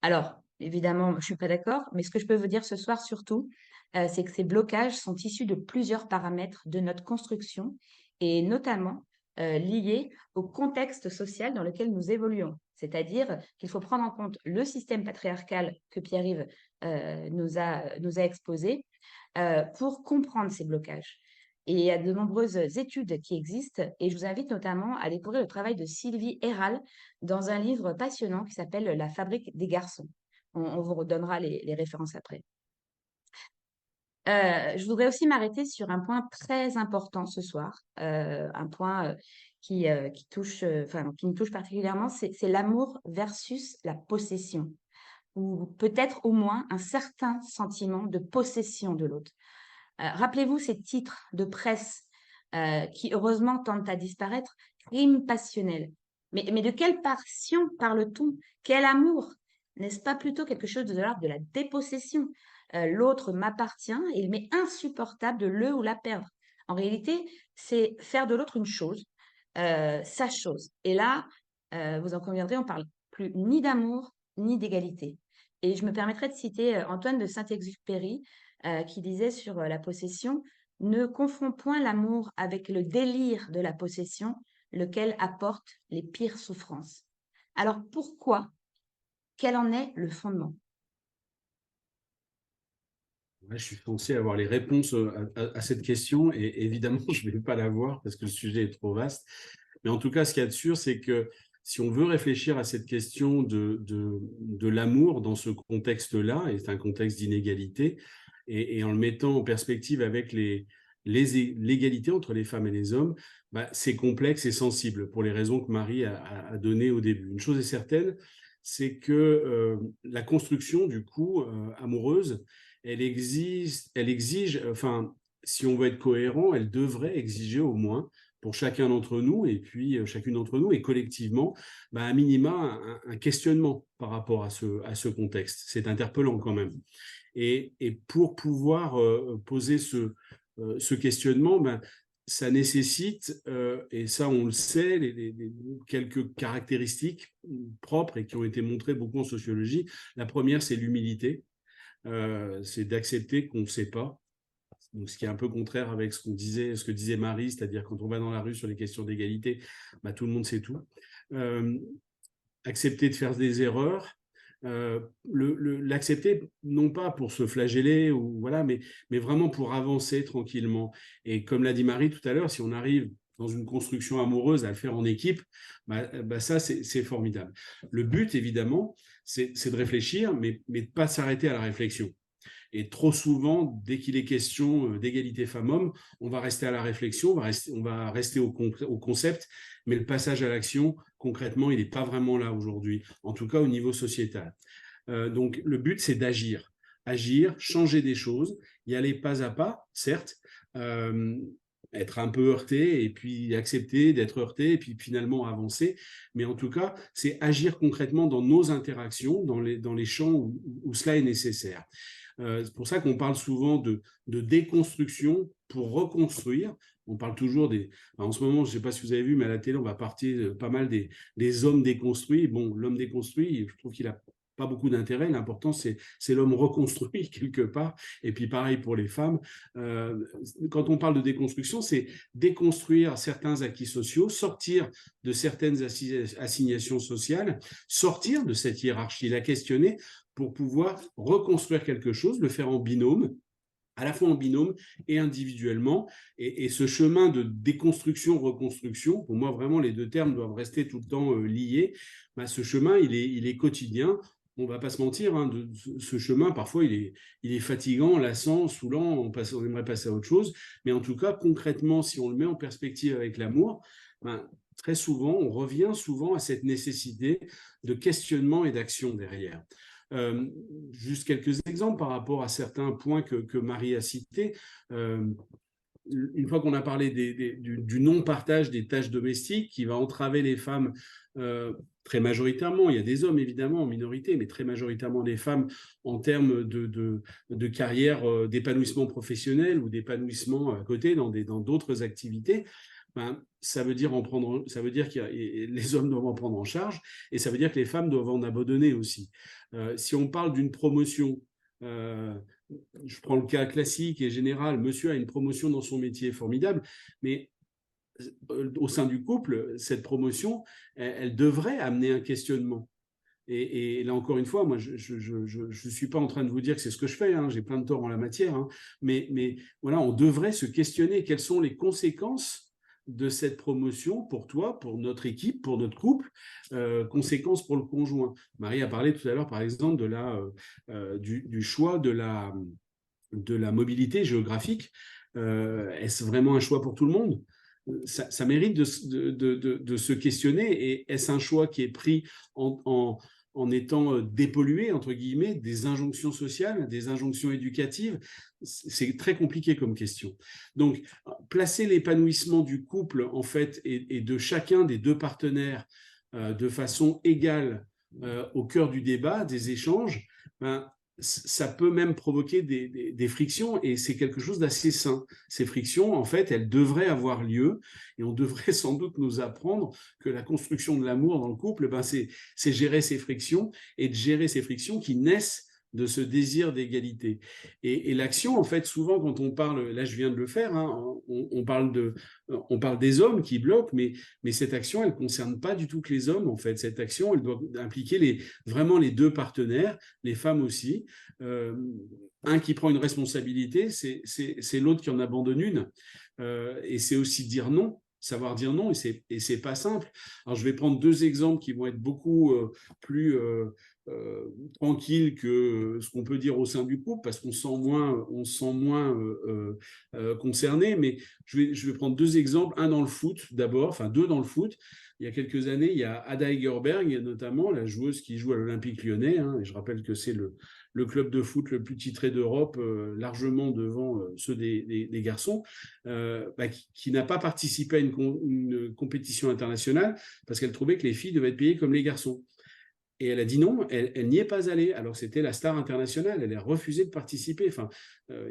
Alors, évidemment, je ne suis pas d'accord, mais ce que je peux vous dire ce soir surtout, c'est que ces blocages sont issus de plusieurs paramètres de notre construction et notamment liés au contexte social dans lequel nous évoluons. C'est-à-dire qu'il faut prendre en compte le système patriarcal que Pierre-Yves nous a exposé pour comprendre ces blocages. Et il y a de nombreuses études qui existent et je vous invite notamment à découvrir le travail de Sylvie Héral dans un livre passionnant qui s'appelle « La fabrique des garçons ». On vous redonnera les références après. Je voudrais aussi m'arrêter sur un point très important ce soir, un point qui me touche particulièrement, c'est l'amour versus la possession, ou peut-être au moins un certain sentiment de possession de l'autre. Rappelez-vous ces titres de presse qui, heureusement, tendent à disparaître. Crime passionnel. Mais de quelle passion parle-t-on? Quel amour? N'est-ce pas plutôt quelque chose de l'ordre de la dépossession? L'autre m'appartient et il m'est insupportable de le ou la perdre. En réalité, c'est faire de l'autre une chose, sa chose. Et là, vous en conviendrez, on ne parle plus ni d'amour ni d'égalité. Et je me permettrai de citer Antoine de Saint-Exupéry, qui disait sur la possession, « Ne confonds point l'amour avec le délire de la possession, lequel apporte les pires souffrances. » Alors pourquoi? Quel en est le fondement? Je suis censé avoir les réponses à cette question et évidemment, je ne vais pas l'avoir parce que le sujet est trop vaste. Mais en tout cas, ce qu'il y a de sûr, c'est que si on veut réfléchir à cette question de l'amour dans ce contexte-là, et c'est un contexte d'inégalité, et en le mettant en perspective avec l'égalité entre les femmes et les hommes, bah, c'est complexe et sensible pour les raisons que Marie a données au début. Une chose est certaine, c'est que la construction, du coup, amoureuse, elle exige, enfin, si on veut être cohérent, elle devrait exiger au moins pour chacun d'entre nous et puis chacune d'entre nous et collectivement, bah, à minima, un questionnement par rapport à ce contexte. C'est interpellant quand même. Et pour pouvoir poser ce questionnement, ben, ça nécessite, et ça on le sait, quelques caractéristiques propres et qui ont été montrées beaucoup en sociologie. La première, c'est l'humilité. C'est d'accepter qu'on ne sait pas. Donc, ce qui est un peu contraire avec ce que disait Marie, c'est-à-dire quand on va dans la rue sur les questions d'égalité, bah, tout le monde sait tout. Accepter de faire des erreurs, l'accepter non pas pour se flageller ou voilà, mais vraiment pour avancer tranquillement. Et comme l'a dit Marie tout à l'heure, si on arrive dans une construction amoureuse à le faire en équipe, bah ça c'est formidable. Le but évidemment, c'est de réfléchir, mais de ne pas s'arrêter à la réflexion. Et trop souvent, dès qu'il est question d'égalité femmes-hommes, on va rester à la réflexion, on va rester au concept, mais le passage à l'action, concrètement, il n'est pas vraiment là aujourd'hui, en tout cas au niveau sociétal. Donc, le but, c'est d'agir. Agir, changer des choses, y aller pas à pas, certes, être un peu heurté et puis accepter d'être heurté et puis finalement avancer. Mais en tout cas, c'est agir concrètement dans nos interactions, dans les champs où cela est nécessaire. C'est pour ça qu'on parle souvent de déconstruction pour reconstruire. On parle toujours en ce moment, je ne sais pas si vous avez vu, mais à la télé, on va partir pas mal des hommes déconstruits. Bon, l'homme déconstruit, je trouve qu'il n'a pas beaucoup d'intérêt. L'important, c'est l'homme reconstruit quelque part. Et puis pareil pour les femmes. Quand on parle de déconstruction, c'est déconstruire certains acquis sociaux, sortir de certaines assignations sociales, sortir de cette hiérarchie, la questionner pour pouvoir reconstruire quelque chose, le faire en binôme, à la fois en binôme et individuellement. Et ce chemin de déconstruction-reconstruction, pour moi, vraiment, les deux termes doivent rester tout le temps liés. Bah, ce chemin, il est quotidien. On ne va pas se mentir, hein, ce chemin, parfois, il est fatigant, lassant, saoulant, on aimerait passer à autre chose. Mais en tout cas, concrètement, si on le met en perspective avec l'amour, ben, très souvent, on revient souvent à cette nécessité de questionnement et d'action derrière. Juste quelques exemples par rapport à certains points que Marie a cités. une fois qu'on a parlé du non-partage des tâches domestiques qui va entraver les femmes très majoritairement, il y a des hommes évidemment en minorité, mais très majoritairement des femmes en termes de carrière, d'épanouissement professionnel ou d'épanouissement à côté dans d'autres activités, ben, ça veut dire que les hommes doivent en prendre en charge et ça veut dire que les femmes doivent en abandonner aussi. Si on parle d'une promotion, je prends le cas classique et général, monsieur a une promotion dans son métier formidable, mais au sein du couple, cette promotion, elle devrait amener un questionnement. Et là, encore une fois, moi, je ne suis pas en train de vous dire que c'est ce que je fais, hein, j'ai plein de torts en la matière, hein, mais voilà, on devrait se questionner quelles sont les conséquences de cette promotion pour toi, pour notre équipe, pour notre couple, conséquences pour le conjoint. Marie a parlé tout à l'heure, par exemple, du choix de la mobilité géographique. Est-ce vraiment un choix pour tout le monde ? Ça mérite de se questionner. Et est-ce un choix qui est pris en étant dépollué, entre guillemets, des injonctions sociales, des injonctions éducatives? C'est très compliqué comme question. Donc, placer l'épanouissement du couple, en fait, et de chacun des deux partenaires de façon égale au cœur du débat, des échanges, ben, ça peut même provoquer des frictions et c'est quelque chose d'assez sain. Ces frictions, en fait, elles devraient avoir lieu et on devrait sans doute nous apprendre que la construction de l'amour dans le couple, ben c'est gérer ces frictions et de gérer ces frictions qui naissent de ce désir d'égalité. Et l'action, en fait, souvent quand on parle, là je viens de le faire, hein, on parle des hommes qui bloquent, mais cette action, elle ne concerne pas du tout que les hommes, en fait. Cette action, elle doit impliquer vraiment les deux partenaires, les femmes aussi. Un qui prend une responsabilité, c'est l'autre qui en abandonne une. Et c'est aussi dire non, savoir dire non, et c'est pas simple. Alors je vais prendre deux exemples qui vont être beaucoup plus tranquille que ce qu'on peut dire au sein du couple parce qu'on se sent moins concerné, mais je vais prendre deux exemples, un dans le foot d'abord, enfin deux dans le foot. Il y a quelques années, il y a Ada Hegerberg notamment, la joueuse qui joue à l'Olympique Lyonnais, hein, et je rappelle que c'est le club de foot le plus titré d'Europe, largement devant ceux des garçons, qui n'a pas participé à une compétition internationale parce qu'elle trouvait que les filles devaient être payées comme les garçons. Et elle a dit non, elle n'y est pas allée. Alors c'était la star internationale, elle a refusé de participer. Enfin,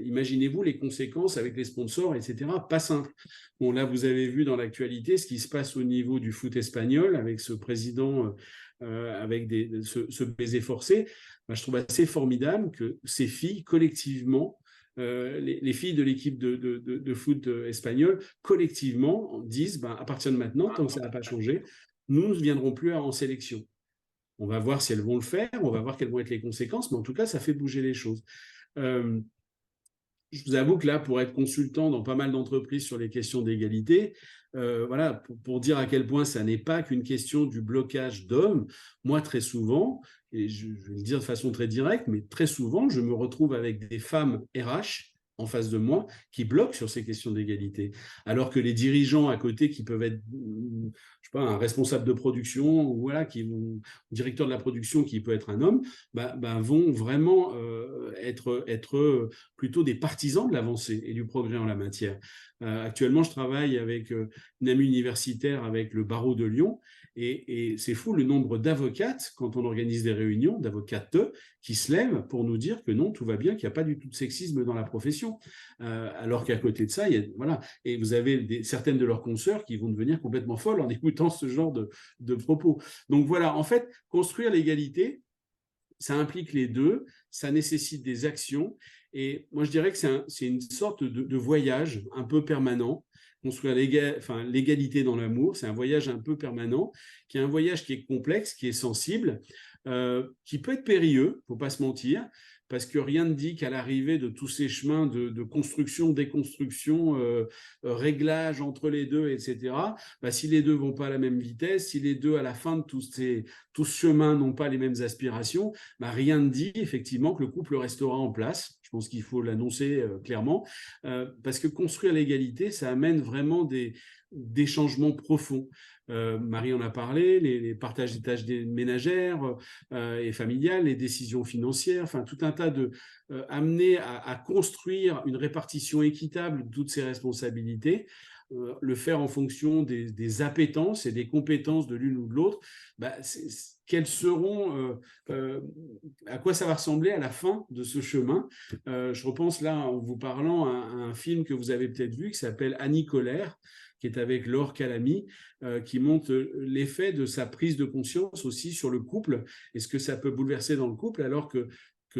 imaginez-vous les conséquences avec les sponsors, etc. Pas simple. Bon, là, vous avez vu dans l'actualité ce qui se passe au niveau du foot espagnol avec ce président, avec ce baiser forcé. Ben, je trouve assez formidable que ces filles, collectivement, les filles de l'équipe de foot espagnole, collectivement, disent, ben, à partir de maintenant, tant que ça n'a pas changé, nous ne viendrons plus en sélection. On va voir si elles vont le faire, on va voir quelles vont être les conséquences, mais en tout cas, ça fait bouger les choses. Je vous avoue que là, pour être consultant dans pas mal d'entreprises sur les questions d'égalité, voilà, pour dire à quel point ça n'est pas qu'une question du blocage d'hommes, moi, très souvent, et je vais le dire de façon très directe, mais très souvent, je me retrouve avec des femmes RH en face de moi qui bloquent sur ces questions d'égalité. Alors que les dirigeants à côté qui peuvent être, je sais pas, un responsable de production ou voilà, directeur de la production qui peut être un homme, vont vraiment être plutôt des partisans de l'avancée et du progrès en la matière. Actuellement, je travaille avec une amie universitaire avec le barreau de Lyon et c'est fou le nombre d'avocates, quand on organise des réunions, d'avocates qui se lèvent pour nous dire que non, tout va bien, qu'il n'y a pas du tout de sexisme dans la profession. Alors qu'à côté de ça, voilà, et vous avez certaines de leurs consoeurs qui vont devenir complètement folles en écoutant ce genre de propos. Donc voilà, en fait, construire l'égalité, ça implique les deux, ça nécessite des actions. Et moi, je dirais que c'est une sorte de voyage un peu permanent. Construire l'égalité dans l'amour, c'est un voyage un peu permanent, qui est un voyage qui est complexe, qui est sensible, qui peut être périlleux, il ne faut pas se mentir, parce que rien ne dit qu'à l'arrivée de tous ces chemins de construction, déconstruction, réglage entre les deux, etc., si les deux ne vont pas à la même vitesse, si les deux, à la fin de tout ce chemin, n'ont pas les mêmes aspirations, rien ne dit effectivement que le couple restera en place. Je pense qu'il faut l'annoncer clairement, parce que construire l'égalité, ça amène vraiment des changements profonds. Marie en a parlé, les partages des tâches ménagères et familiales, les décisions financières, enfin tout un tas de amener à construire une répartition équitable de toutes ces responsabilités, le faire en fonction des appétences et des compétences de l'une ou de l'autre. Quelles seront, à quoi ça va ressembler à la fin de ce chemin. Je repense là, en vous parlant, à un film que vous avez peut-être vu qui s'appelle Annie Colère, qui est avec Laure Calamy, qui montre l'effet de sa prise de conscience aussi sur le couple et ce que ça peut bouleverser dans le couple, alors que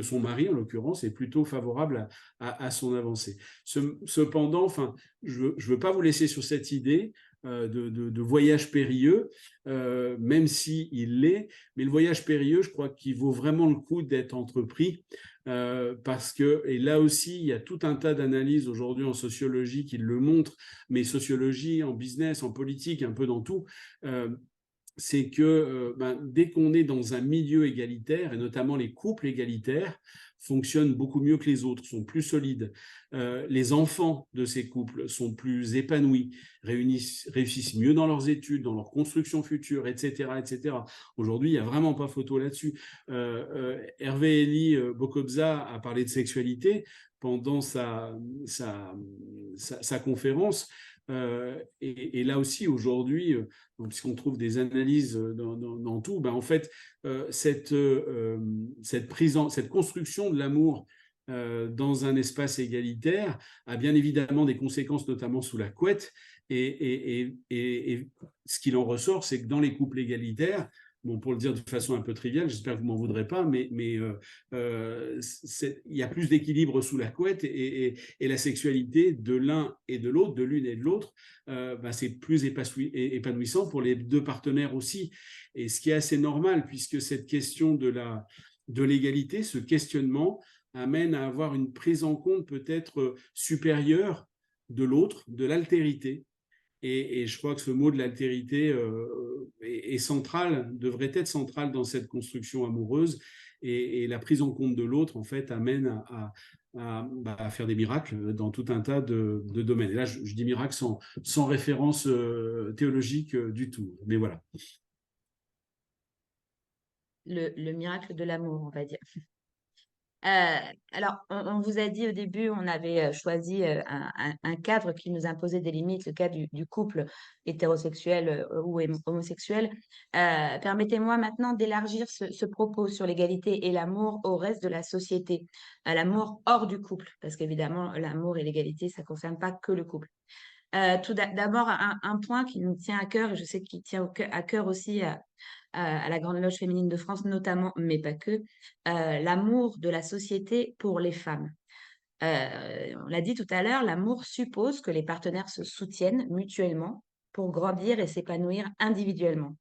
son mari, en l'occurrence, est plutôt favorable à son avancée. Cependant, enfin, je ne veux pas vous laisser sur cette idée de voyage périlleux, même s'il l'est, mais le voyage périlleux, je crois qu'il vaut vraiment le coup d'être entrepris, parce que, et là aussi, il y a tout un tas d'analyses aujourd'hui en sociologie qui le montrent, mais sociologie, en business, en politique, un peu dans tout, c'est que dès qu'on est dans un milieu égalitaire, et notamment les couples égalitaires, fonctionnent beaucoup mieux que les autres, sont plus solides. Les enfants de ces couples sont plus épanouis, réussissent mieux dans leurs études, dans leur construction future, etc. etc. Aujourd'hui, il n'y a vraiment pas photo là-dessus. Hervé Elie Bokobza a parlé de sexualité pendant sa conférence. Et là aussi, aujourd'hui, puisqu'on trouve des analyses dans tout, en fait, cette construction de l'amour dans un espace égalitaire a bien évidemment des conséquences, notamment sous la couette. Et ce qu'il en ressort, c'est que dans les couples égalitaires, bon, pour le dire de façon un peu triviale, j'espère que vous ne m'en voudrez pas, mais il y a plus d'équilibre sous la couette, et la sexualité de l'un et de l'autre, de l'une et de l'autre, c'est plus épanouissant pour les deux partenaires aussi. Et ce qui est assez normal, puisque cette question de l'égalité, ce questionnement, amène à avoir une prise en compte peut-être supérieure de l'autre, de l'altérité. Et je crois que ce mot de l'altérité est central, devrait être central dans cette construction amoureuse. Et la prise en compte de l'autre, en fait, amène à faire des miracles dans tout un tas de domaines. Et là, je dis miracle sans référence théologique du tout. Mais voilà. Le miracle de l'amour, on va dire. Alors, on vous a dit au début, on avait choisi un cadre qui nous imposait des limites, le cas du couple hétérosexuel ou homosexuel. Permettez-moi maintenant d'élargir ce propos sur l'égalité et l'amour au reste de la société, à l'amour hors du couple, parce qu'évidemment, l'amour et l'égalité, ça ne concerne pas que le couple. Tout d'abord, un point qui nous tient à cœur, et je sais qu'il tient à cœur aussi à la Grande Loge féminine de France notamment, mais pas que, l'amour de la société pour les femmes. On l'a dit tout à l'heure, l'amour suppose que les partenaires se soutiennent mutuellement pour grandir et s'épanouir individuellement.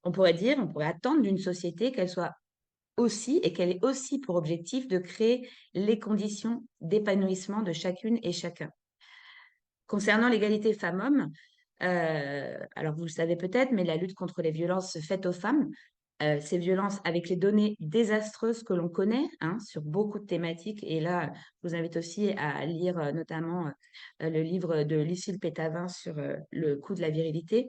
On pourrait attendre d'une société qu'elle soit aussi et qu'elle ait aussi pour objectif de créer les conditions d'épanouissement de chacune et chacun. Concernant l'égalité femmes-hommes, alors vous le savez peut-être, mais la lutte contre les violences faites aux femmes, ces violences avec les données désastreuses que l'on connaît sur beaucoup de thématiques. Et là, je vous invite aussi à lire notamment le livre de Lucille Pétavin sur le coût de la virilité.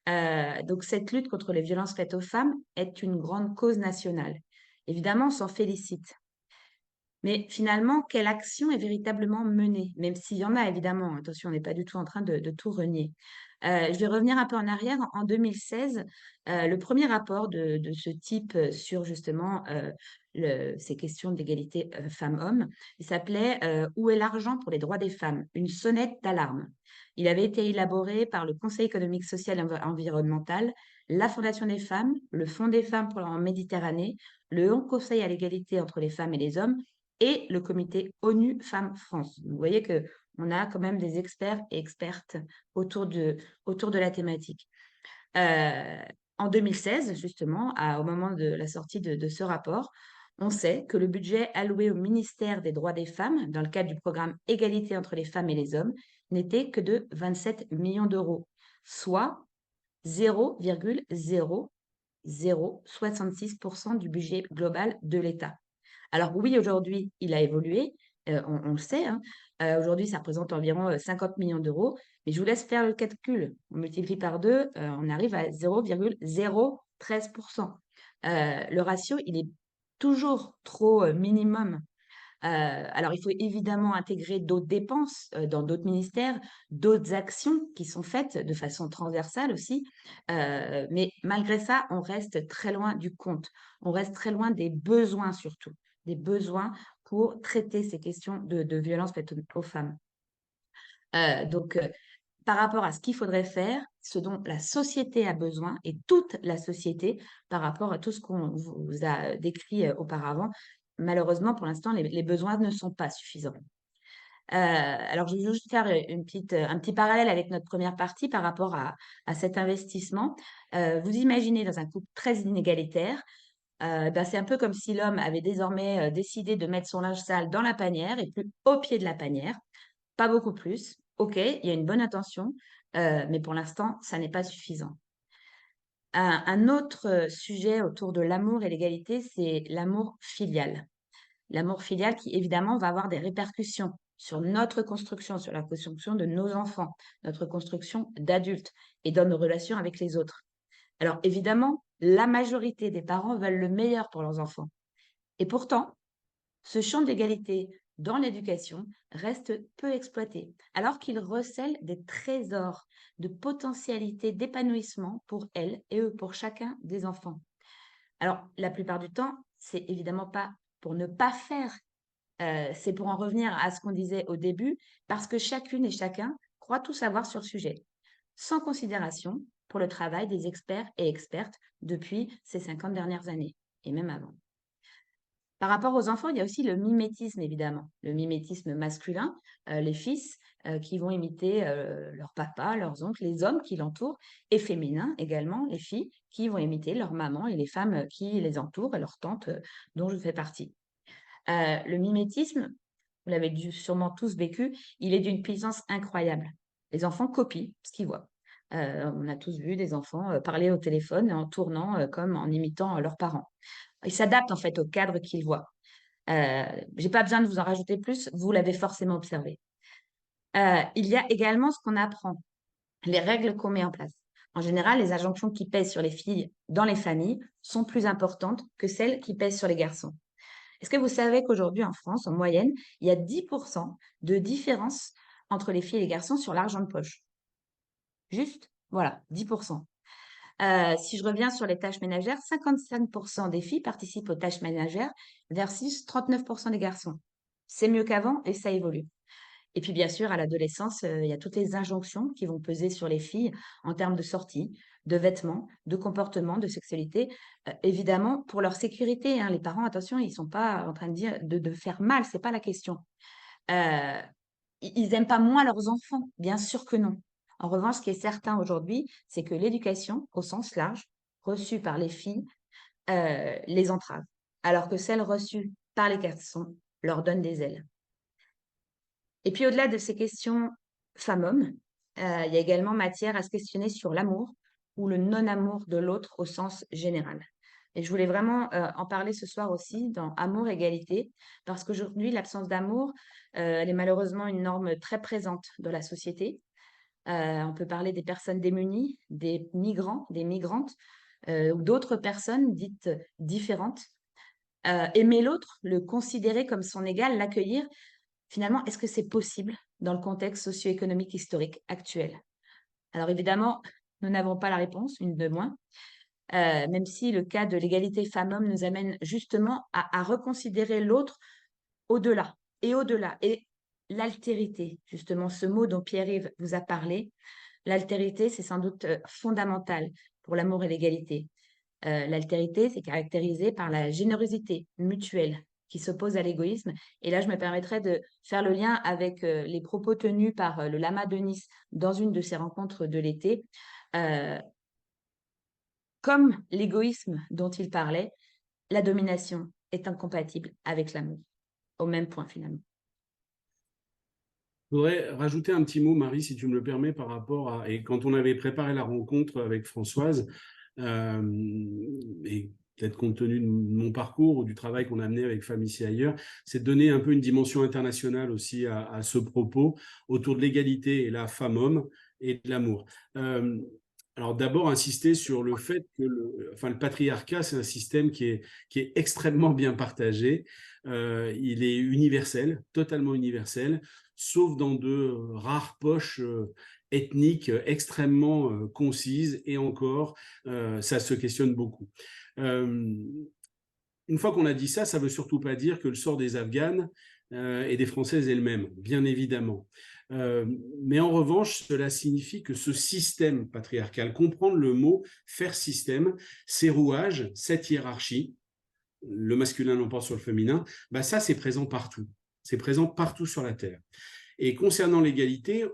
Donc cette lutte contre les violences faites aux femmes est une grande cause nationale. Évidemment, on s'en félicite. Mais finalement, quelle action est véritablement menée? Même s'il y en a, évidemment. Attention, on n'est pas du tout en train de tout renier. Je vais revenir un peu en arrière. En 2016, le premier rapport de ce type sur justement ces questions d'égalité femmes-hommes, il s'appelait « Où est l'argent pour les droits des femmes? Une sonnette d'alarme ». Il avait été élaboré par le Conseil économique, social et environnemental, la Fondation des femmes, le Fonds des femmes pour la Méditerranée, le Haut Conseil à l'égalité entre les femmes et les hommes et le comité ONU Femmes France. Vous voyez qu'on a quand même des experts et expertes autour de la thématique. En 2016, justement, au moment de la sortie de ce rapport, on sait que le budget alloué au ministère des droits des femmes, dans le cadre du programme Égalité entre les femmes et les hommes, n'était que de 27 millions d'euros, soit 0,0066% du budget global de l'État. Alors oui, aujourd'hui, il a évolué, on le sait. Aujourd'hui, ça représente environ 50 millions d'euros. Mais je vous laisse faire le calcul. On multiplie par 2, on arrive à 0,013%. Le ratio, il est toujours trop minimum. Alors, il faut évidemment intégrer d'autres dépenses dans d'autres ministères, d'autres actions qui sont faites de façon transversale aussi. Mais malgré ça, on reste très loin du compte. On reste très loin des besoins surtout, des besoins pour traiter ces questions de violence faites aux femmes. Donc, par rapport à ce qu'il faudrait faire, ce dont la société a besoin, et toute la société, par rapport à tout ce qu'on vous a décrit auparavant, malheureusement, pour l'instant, les besoins ne sont pas suffisants. Alors, je vais juste faire un petit parallèle avec notre première partie par rapport à cet investissement. Vous imaginez dans un couple très inégalitaire, c'est un peu comme si l'homme avait désormais décidé de mettre son linge sale dans la panière et plus au pied de la panière. Pas beaucoup plus. OK, il y a une bonne intention, mais pour l'instant, ça n'est pas suffisant. Un autre sujet autour de l'amour et l'égalité, c'est l'amour filial. L'amour filial qui, évidemment, va avoir des répercussions sur notre construction, sur la construction de nos enfants, notre construction d'adultes et dans nos relations avec les autres. Alors, évidemment, la majorité des parents veulent le meilleur pour leurs enfants. Et pourtant, ce champ de l'égalité dans l'éducation reste peu exploité, alors qu'il recèle des trésors de potentialité d'épanouissement pour elles et eux, pour chacun des enfants. Alors, la plupart du temps, c'est évidemment pas pour ne pas faire, c'est pour en revenir à ce qu'on disait au début, parce que chacune et chacun croit tout savoir sur le sujet, sans considération pour le travail des experts et expertes depuis ces 50 dernières années, et même avant. Par rapport aux enfants, il y a aussi le mimétisme, évidemment. Le mimétisme masculin, les fils qui vont imiter leur papa, leurs oncles, les hommes qui l'entourent, et féminin également, les filles qui vont imiter leur maman et les femmes qui les entourent et leurs tantes dont je fais partie. Le mimétisme, vous l'avez sûrement tous vécu, il est d'une puissance incroyable. Les enfants copient ce qu'ils voient. On a tous vu des enfants parler au téléphone en tournant comme en imitant leurs parents. Ils s'adaptent en fait au cadre qu'ils voient. J'ai pas besoin de vous en rajouter plus, vous l'avez forcément observé. Il y a également ce qu'on apprend, les règles qu'on met en place. En général, les injonctions qui pèsent sur les filles dans les familles sont plus importantes que celles qui pèsent sur les garçons. Est-ce que vous savez qu'aujourd'hui en France, en moyenne, il y a 10% de différence entre les filles et les garçons sur l'argent de poche? Juste, voilà, 10%. Si je reviens sur les tâches ménagères, 55% des filles participent aux tâches ménagères versus 39% des garçons. C'est mieux qu'avant et ça évolue. Et puis bien sûr, à l'adolescence, il y a toutes les injonctions qui vont peser sur les filles en termes de sortie, de vêtements, de comportement, de sexualité. Évidemment, pour leur sécurité, hein, les parents, attention, ils ne sont pas en train de dire de faire mal, ce n'est pas la question. Ils n'aiment pas moins leurs enfants, bien sûr que non. En revanche, ce qui est certain aujourd'hui, c'est que l'éducation, au sens large, reçue par les filles, les entrave, alors que celle reçue par les garçons leur donne des ailes. Et puis, au-delà de ces questions femmes-hommes, il y a également matière à se questionner sur l'amour ou le non-amour de l'autre au sens général. Et je voulais vraiment en parler ce soir aussi dans Amour-Égalité, parce qu'aujourd'hui, l'absence d'amour, elle est malheureusement une norme très présente dans la société. On peut parler des personnes démunies, des migrants, des migrantes, ou d'autres personnes dites différentes. Aimer l'autre, le considérer comme son égal, l'accueillir, finalement, est-ce que c'est possible dans le contexte socio-économique historique actuel? Alors évidemment, nous n'avons pas la réponse, une de moins, même si le cas de l'égalité femmes-hommes nous amène justement à reconsidérer l'autre au-delà et au-delà. Et l'altérité, justement, ce mot dont Pierre-Yves vous a parlé, l'altérité, c'est sans doute fondamental pour l'amour et l'égalité. L'altérité, c'est caractérisé par la générosité mutuelle qui s'oppose à l'égoïsme. Et là, je me permettrai de faire le lien avec les propos tenus par le lama de Nice dans une de ses rencontres de l'été. Comme l'égoïsme dont il parlait, la domination est incompatible avec l'amour, au même point finalement. Je voudrais rajouter un petit mot, Marie, si tu me le permets, par rapport à… Et quand on avait préparé la rencontre avec Françoise, et peut-être compte tenu de mon parcours ou du travail qu'on a mené avec Femmes ici ailleurs, c'est de donner un peu une dimension internationale aussi à ce propos autour de l'égalité et la femme-homme et de l'amour. Alors d'abord, insister sur le fait que le patriarcat, c'est un système qui est extrêmement bien partagé. Il est universel, totalement universel, sauf dans de rares poches ethniques extrêmement concises, et encore, ça se questionne beaucoup. Une fois qu'on a dit ça, ça ne veut surtout pas dire que le sort des Afghanes et des Françaises est le même, bien évidemment. Mais en revanche, cela signifie que ce système patriarcal, comprendre le mot faire système, ces rouages, cette hiérarchie, le masculin l'emporte sur le féminin, bah ça c'est présent partout. C'est présent partout sur la Terre. Et concernant l'égalité,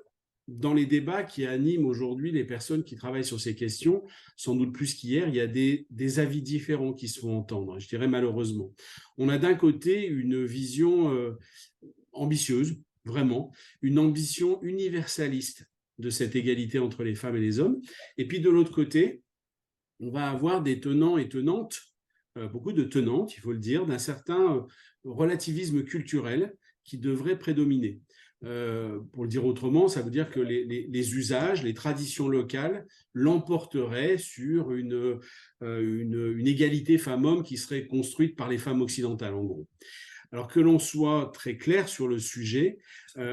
dans les débats qui animent aujourd'hui les personnes qui travaillent sur ces questions, sans doute plus qu'hier, il y a des avis différents qui se font entendre, je dirais malheureusement. On a d'un côté une vision ambitieuse, vraiment, une ambition universaliste de cette égalité entre les femmes et les hommes. Et puis de l'autre côté, on va avoir des tenants et tenantes, beaucoup de tenantes, il faut le dire, d'un certain relativisme culturel qui devrait prédominer. Pour le dire autrement, ça veut dire que les usages, les traditions locales l'emporteraient sur une égalité femmes-hommes qui serait construite par les femmes occidentales, en gros. Alors que l'on soit très clair sur le sujet,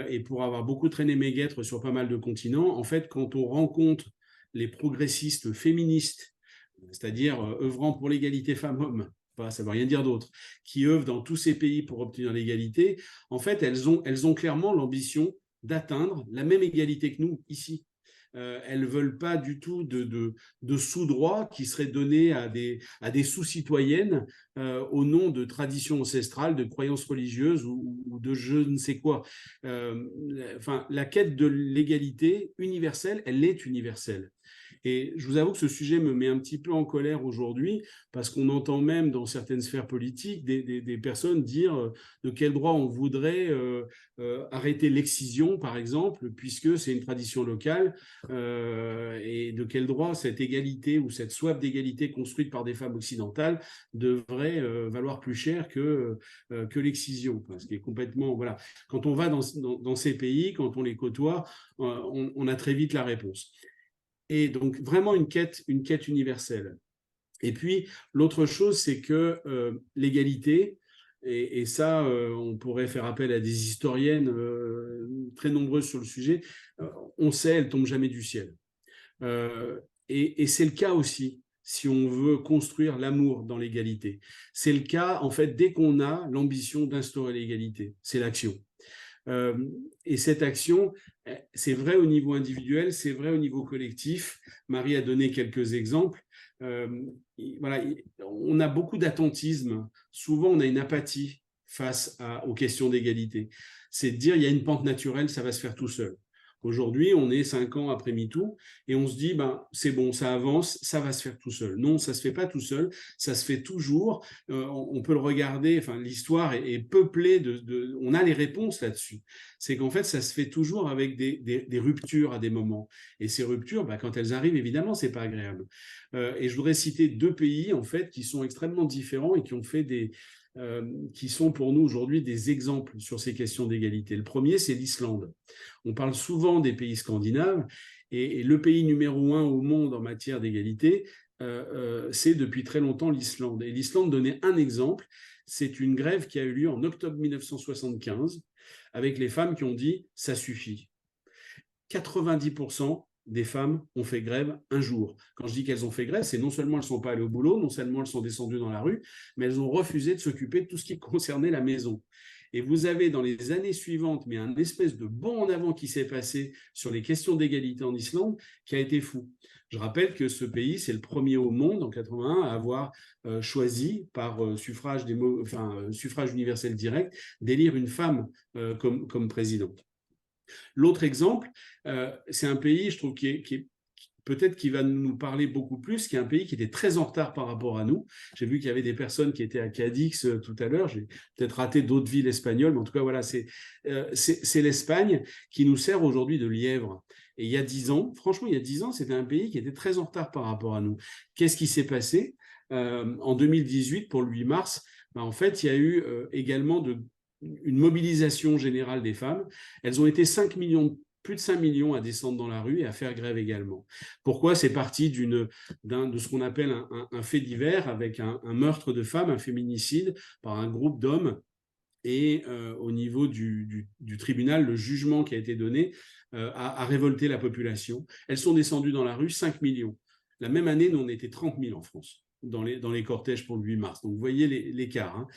et pour avoir beaucoup traîné mes guêtres sur pas mal de continents, en fait, quand on rencontre les progressistes féministes, c'est-à-dire œuvrant pour l'égalité femmes-hommes, ça ne veut rien dire d'autre, qui œuvrent dans tous ces pays pour obtenir l'égalité, en fait, elles ont clairement l'ambition d'atteindre la même égalité que nous ici. Elles ne veulent pas du tout de sous-droits qui seraient donnés à des sous-citoyennes au nom de traditions ancestrales, de croyances religieuses ou de je ne sais quoi. La quête de l'égalité universelle, elle est universelle. Et je vous avoue que ce sujet me met un petit peu en colère aujourd'hui, parce qu'on entend même dans certaines sphères politiques des personnes dire de quel droit on voudrait arrêter l'excision, par exemple, puisque c'est une tradition locale, et de quel droit cette égalité ou cette soif d'égalité construite par des femmes occidentales devrait valoir plus cher que l'excision. Ce qui est complètement... Voilà. Quand on va dans ces pays, quand on les côtoie, on a très vite la réponse. Et donc, vraiment une quête universelle. Et puis, l'autre chose, c'est que l'égalité, et ça, on pourrait faire appel à des historiennes très nombreuses sur le sujet, on sait, elle ne tombe jamais du ciel. Et c'est le cas aussi, si on veut construire l'amour dans l'égalité. C'est le cas, en fait, dès qu'on a l'ambition d'instaurer l'égalité. C'est l'action. Et cette action, c'est vrai au niveau individuel, c'est vrai au niveau collectif. Marie a donné quelques exemples. Voilà, on a beaucoup d'attentisme. Souvent, on a une apathie face aux questions d'égalité. C'est de dire, il y a une pente naturelle, ça va se faire tout seul. Aujourd'hui, on est 5 ans après MeToo et on se dit, c'est bon, ça avance, ça va se faire tout seul. Non, ça ne se fait pas tout seul, ça se fait toujours. On peut le regarder, l'histoire est peuplée on a les réponses là-dessus. C'est qu'en fait, ça se fait toujours avec des ruptures à des moments. Et ces ruptures, quand elles arrivent, évidemment, ce n'est pas agréable. Et je voudrais citer 2 pays, en fait, qui sont extrêmement différents et qui ont fait qui sont pour nous aujourd'hui des exemples sur ces questions d'égalité. Le premier, c'est l'Islande. On parle souvent des pays scandinaves, et le pays numéro 1 au monde en matière d'égalité, c'est depuis très longtemps l'Islande. Et l'Islande donnait un exemple, c'est une grève qui a eu lieu en octobre 1975, avec les femmes qui ont dit « ça suffit ». 90% des femmes ont fait grève un jour. Quand je dis qu'elles ont fait grève, c'est non seulement elles ne sont pas allées au boulot, non seulement elles sont descendues dans la rue, mais elles ont refusé de s'occuper de tout ce qui concernait la maison. Et vous avez dans les années suivantes, mais un espèce de bond en avant qui s'est passé sur les questions d'égalité en Islande qui a été fou. Je rappelle que ce pays, c'est le premier au monde en 81 à avoir choisi par suffrage universel direct d'élire une femme comme présidente. L'autre exemple, c'est un pays, je trouve, qui peut-être qu'il va nous parler beaucoup plus, qui est un pays qui était très en retard par rapport à nous. J'ai vu qu'il y avait des personnes qui étaient à Cadix tout à l'heure. J'ai peut-être raté d'autres villes espagnoles, mais en tout cas, voilà, c'est l'Espagne qui nous sert aujourd'hui de lièvre. Et il y a 10 ans, franchement, il y a 10 ans, c'était un pays qui était très en retard par rapport à nous. Qu'est-ce qui s'est passé en 2018 pour le 8 mars? Ben, en fait, il y a eu également une mobilisation générale des femmes. Elles ont été 5 millions, plus de 5 millions à descendre dans la rue et à faire grève également. Pourquoi? C'est parti de ce qu'on appelle un fait divers avec un meurtre de femmes, un féminicide par un groupe d'hommes. Et au niveau du tribunal, le jugement qui a été donné a révolté la population. Elles sont descendues dans la rue, 5 millions. La même année, nous, on était 30 000 en France dans les cortèges pour le 8 mars. Donc, vous voyez l'écart.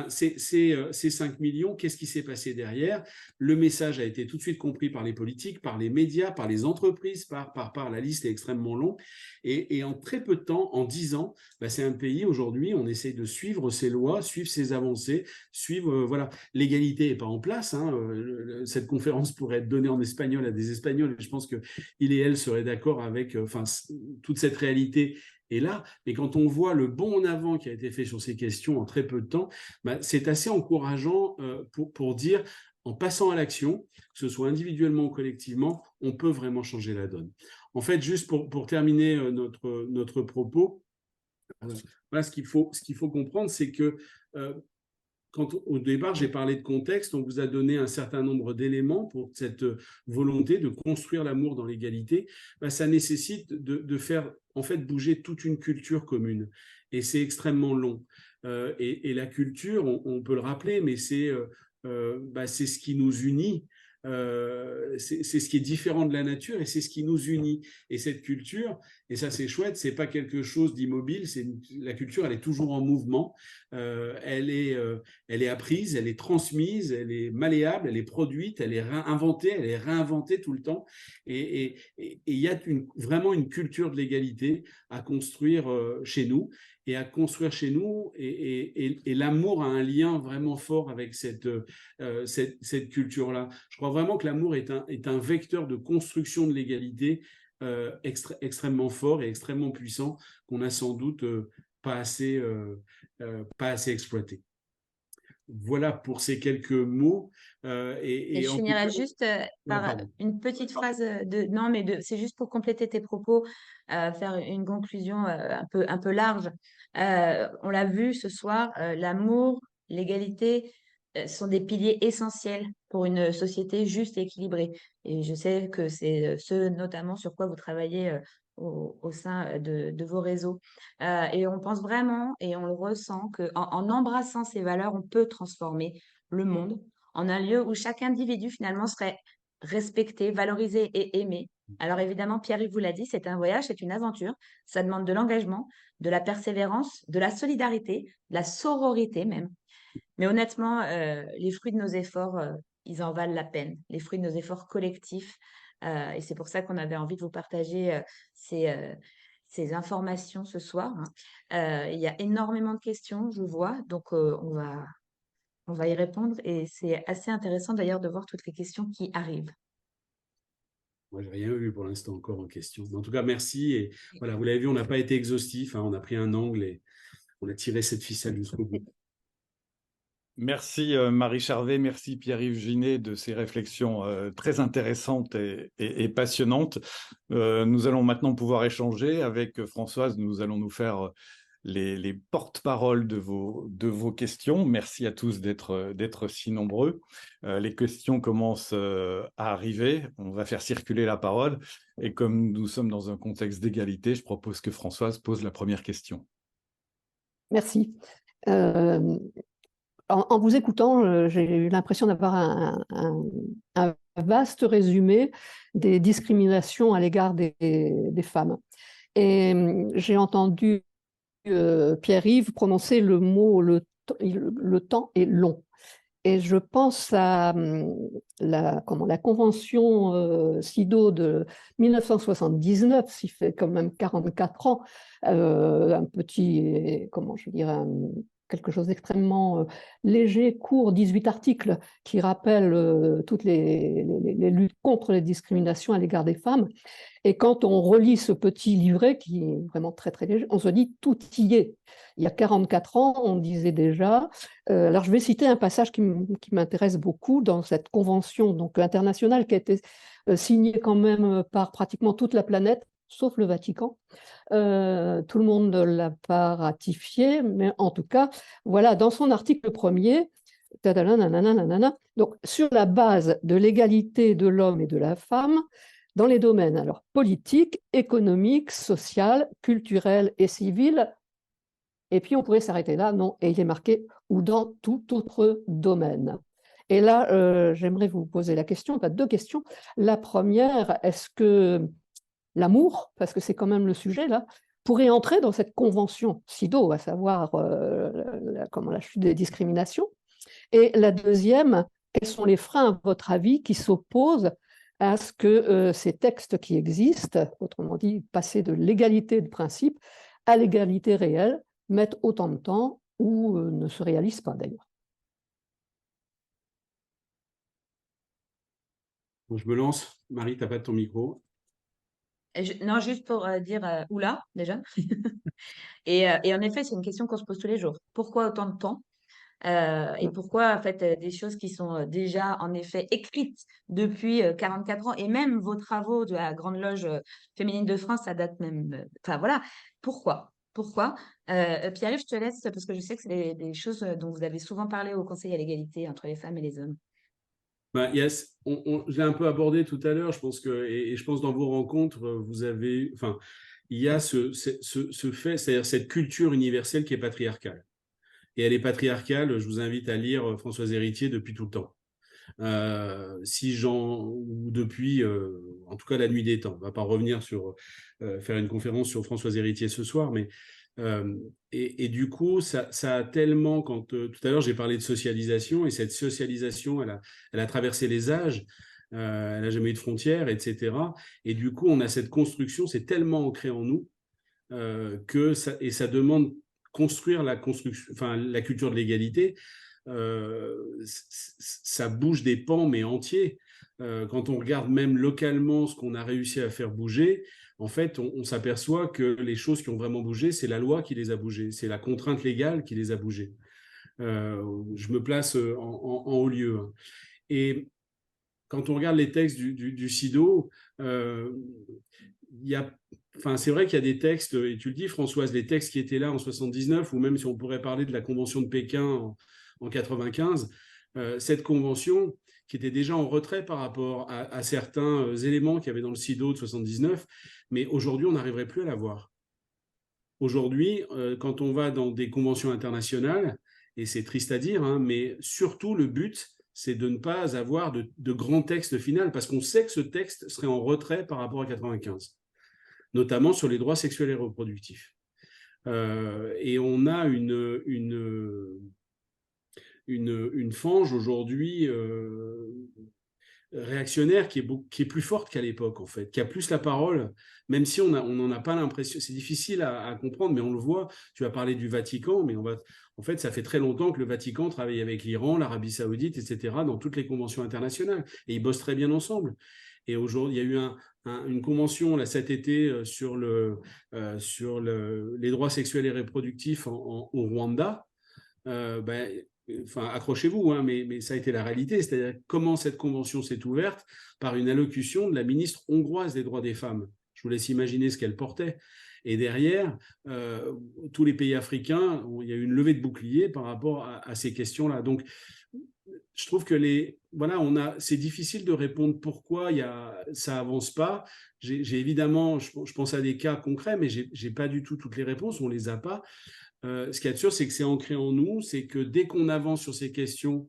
Ces 5 millions, qu'est-ce qui s'est passé derrière? Le message a été tout de suite compris par les politiques, par les médias, par les entreprises, par la liste est extrêmement longue. Et en très peu de temps, en 10 ans, c'est un pays, aujourd'hui, on essaye de suivre ses lois, suivre ses avancées, suivre, voilà. L'égalité n'est pas en place. Cette conférence pourrait être donnée en espagnol à des Espagnols. Je pense qu'il et elle seraient d'accord avec toute cette réalité est là. Mais quand on voit le bond en avant qui a été fait sur ces questions en très peu de temps, c'est assez encourageant pour dire, en passant à l'action, que ce soit individuellement ou collectivement, on peut vraiment changer la donne. En fait, juste pour terminer notre propos, voilà, ce qu'il faut comprendre, c'est que quand au départ, j'ai parlé de contexte, on vous a donné un certain nombre d'éléments pour cette volonté de construire l'amour dans l'égalité. Ça nécessite de faire en fait bouger toute une culture commune. Et c'est extrêmement long. Et la culture, on peut le rappeler, mais c'est ce qui nous unit. C'est ce qui est différent de la nature et c'est ce qui nous unit. Et cette culture, et ça c'est chouette, c'est pas quelque chose d'immobile, la culture, elle est toujours en mouvement, elle est apprise, elle est transmise, elle est malléable, elle est produite, elle est inventée, elle est réinventée tout le temps. Et il y a vraiment une culture de l'égalité à construire chez nous. Et à construire chez nous, et l'amour a un lien vraiment fort avec cette culture-là. Je crois vraiment que l'amour est un vecteur de construction de l'égalité extrêmement fort et extrêmement puissant qu'on n'a sans doute pas assez exploité. Voilà pour ces quelques mots. Et je finirai juste par une petite phrase c'est juste pour compléter tes propos, faire une conclusion un peu large. On l'a vu ce soir, l'amour, l'égalité sont des piliers essentiels pour une société juste et équilibrée. Et je sais que c'est ce notamment sur quoi vous travaillez au sein de vos réseaux. Et on pense vraiment et on le ressent qu'en embrassant ces valeurs, on peut transformer le monde en un lieu où chaque individu finalement serait respecté, valorisé et aimé. Alors évidemment, Pierre-Yves vous l'a dit, c'est un voyage, c'est une aventure. Ça demande de l'engagement, de la persévérance, de la solidarité, de la sororité même. Mais honnêtement, les fruits de nos efforts, ils en valent la peine. Les fruits de nos efforts collectifs. Et c'est pour ça qu'on avait envie de vous partager ces informations ce soir. Il y a énormément de questions, je vois. Donc, on va y répondre. Et c'est assez intéressant d'ailleurs de voir toutes les questions qui arrivent. Moi, je n'ai rien vu pour l'instant encore en question. Mais en tout cas, merci. Et voilà, vous l'avez vu, on n'a pas été exhaustif. On a pris un angle et on a tiré cette ficelle jusqu'au bout. Merci Marie Charvet, merci Pierre-Yves Ginet de ces réflexions très intéressantes et passionnantes. Nous allons maintenant pouvoir échanger avec Françoise. Nous allons nous faire les porte-paroles de vos questions. Merci à tous d'être si nombreux. Les questions commencent à arriver. On va faire circuler la parole. Et comme nous sommes dans un contexte d'égalité, je propose que Françoise pose la première question. Merci. En vous écoutant, j'ai eu l'impression d'avoir un vaste résumé des discriminations à l'égard des femmes. Et j'ai entendu Pierre-Yves prononcer le mot « le temps est long ». Et je pense à la convention CIDO de 1979, qui fait quand même 44 ans, un petit, quelque chose d'extrêmement léger, court, 18 articles qui rappellent toutes les luttes contre les discriminations à l'égard des femmes. Et quand on relit ce petit livret, qui est vraiment très, très léger, on se dit tout y est. Il y a 44 ans, on disait déjà. Alors, je vais citer un passage qui m'intéresse beaucoup dans cette convention donc, internationale qui a été signée quand même par pratiquement toute la planète, sauf le Vatican. Tout le monde ne l'a pas ratifié, mais en tout cas, voilà, dans son article premier, donc sur la base de l'égalité de l'homme et de la femme, dans les domaines alors politiques, économiques, social, culturel et civil. Et puis on pourrait s'arrêter là, non, et il est marqué ou dans tout autre domaine. Et là, j'aimerais vous poser la question, enfin, deux questions. La première, est-ce que l'amour, parce que c'est quand même le sujet là, pourrait entrer dans cette convention CIDO, à savoir la chute des discriminations? Et la deuxième, quels sont les freins, à votre avis, qui s'opposent à ce que ces textes qui existent, autrement dit, passer de l'égalité de principe à l'égalité réelle, mettent autant de temps ou ne se réalisent pas d'ailleurs? Bon, je me lance. Marie, tu n'as pas de ton micro. Non, juste pour dire oula, déjà. Et en effet, c'est une question qu'on se pose tous les jours. Pourquoi autant de temps? Et pourquoi, en fait, des choses qui sont déjà, en effet, écrites depuis 44 ans, et même vos travaux de la Grande Loge féminine de France, ça date même. Enfin, voilà. Pourquoi? Pourquoi? Pierre-Yves, je te laisse, parce que je sais que c'est des choses dont vous avez souvent parlé au Conseil à l'égalité entre les femmes et les hommes. Bah, yes, je l'ai un peu abordé tout à l'heure, je pense que, et je pense dans vos rencontres, vous avez, enfin, il y a ce fait, c'est-à-dire cette culture universelle qui est patriarcale. Et elle est patriarcale, je vous invite à lire Françoise Héritier depuis tout le temps. Ou depuis, en tout cas, la nuit des temps. On ne va pas revenir sur, faire une conférence sur Françoise Héritier ce soir, mais et du coup, ça a tellement, quand tout à l'heure j'ai parlé de socialisation, et cette socialisation, elle a traversé les âges, elle n'a jamais eu de frontières, etc. Et du coup, on a cette construction, c'est tellement ancré en nous que ça demande construire la culture de l'égalité. Ça bouge des pans, mais entiers. Quand on regarde même localement ce qu'on a réussi à faire bouger, en fait, on s'aperçoit que les choses qui ont vraiment bougé, c'est la loi qui les a bougées, c'est la contrainte légale qui les a bougées. Je me place en haut lieu. Et quand on regarde les textes du CIDO, c'est vrai qu'il y a des textes, et tu le dis Françoise, les textes qui étaient là en 79, ou même si on pourrait parler de la Convention de Pékin en 95, cette convention qui était déjà en retrait par rapport à certains éléments qu'il y avait dans le CIDO de 79, mais aujourd'hui, on n'arriverait plus à la voir. Aujourd'hui, quand on va dans des conventions internationales, et c'est triste à dire, hein, mais surtout le but, c'est de ne pas avoir de grands textes finaux, parce qu'on sait que ce texte serait en retrait par rapport à 95, notamment sur les droits sexuels et reproductifs. Et on a une fange aujourd'hui réactionnaire qui est plus forte qu'à l'époque, en fait, qui a plus la parole, même si on n'en a pas l'impression. C'est difficile à comprendre, mais on le voit. Tu as parlé du Vatican, mais en fait, ça fait très longtemps que le Vatican travaille avec l'Iran, l'Arabie Saoudite, etc., dans toutes les conventions internationales. Et ils bossent très bien ensemble. Et aujourd'hui, il y a eu une convention là, cet été sur les droits sexuels et reproductifs au Rwanda. Accrochez-vous, hein, mais ça a été la réalité. C'est-à-dire comment cette convention s'est ouverte par une allocution de la ministre hongroise des droits des femmes. Je vous laisse imaginer ce qu'elle portait. Et derrière, tous les pays africains, il y a eu une levée de bouclier par rapport à ces questions-là. Donc, je trouve que c'est difficile de répondre pourquoi ça avance pas. J'ai évidemment, je pense à des cas concrets, mais j'ai pas du tout toutes les réponses. On les a pas. Ce qu'il y a de sûr, c'est que c'est ancré en nous, c'est que dès qu'on avance sur ces questions,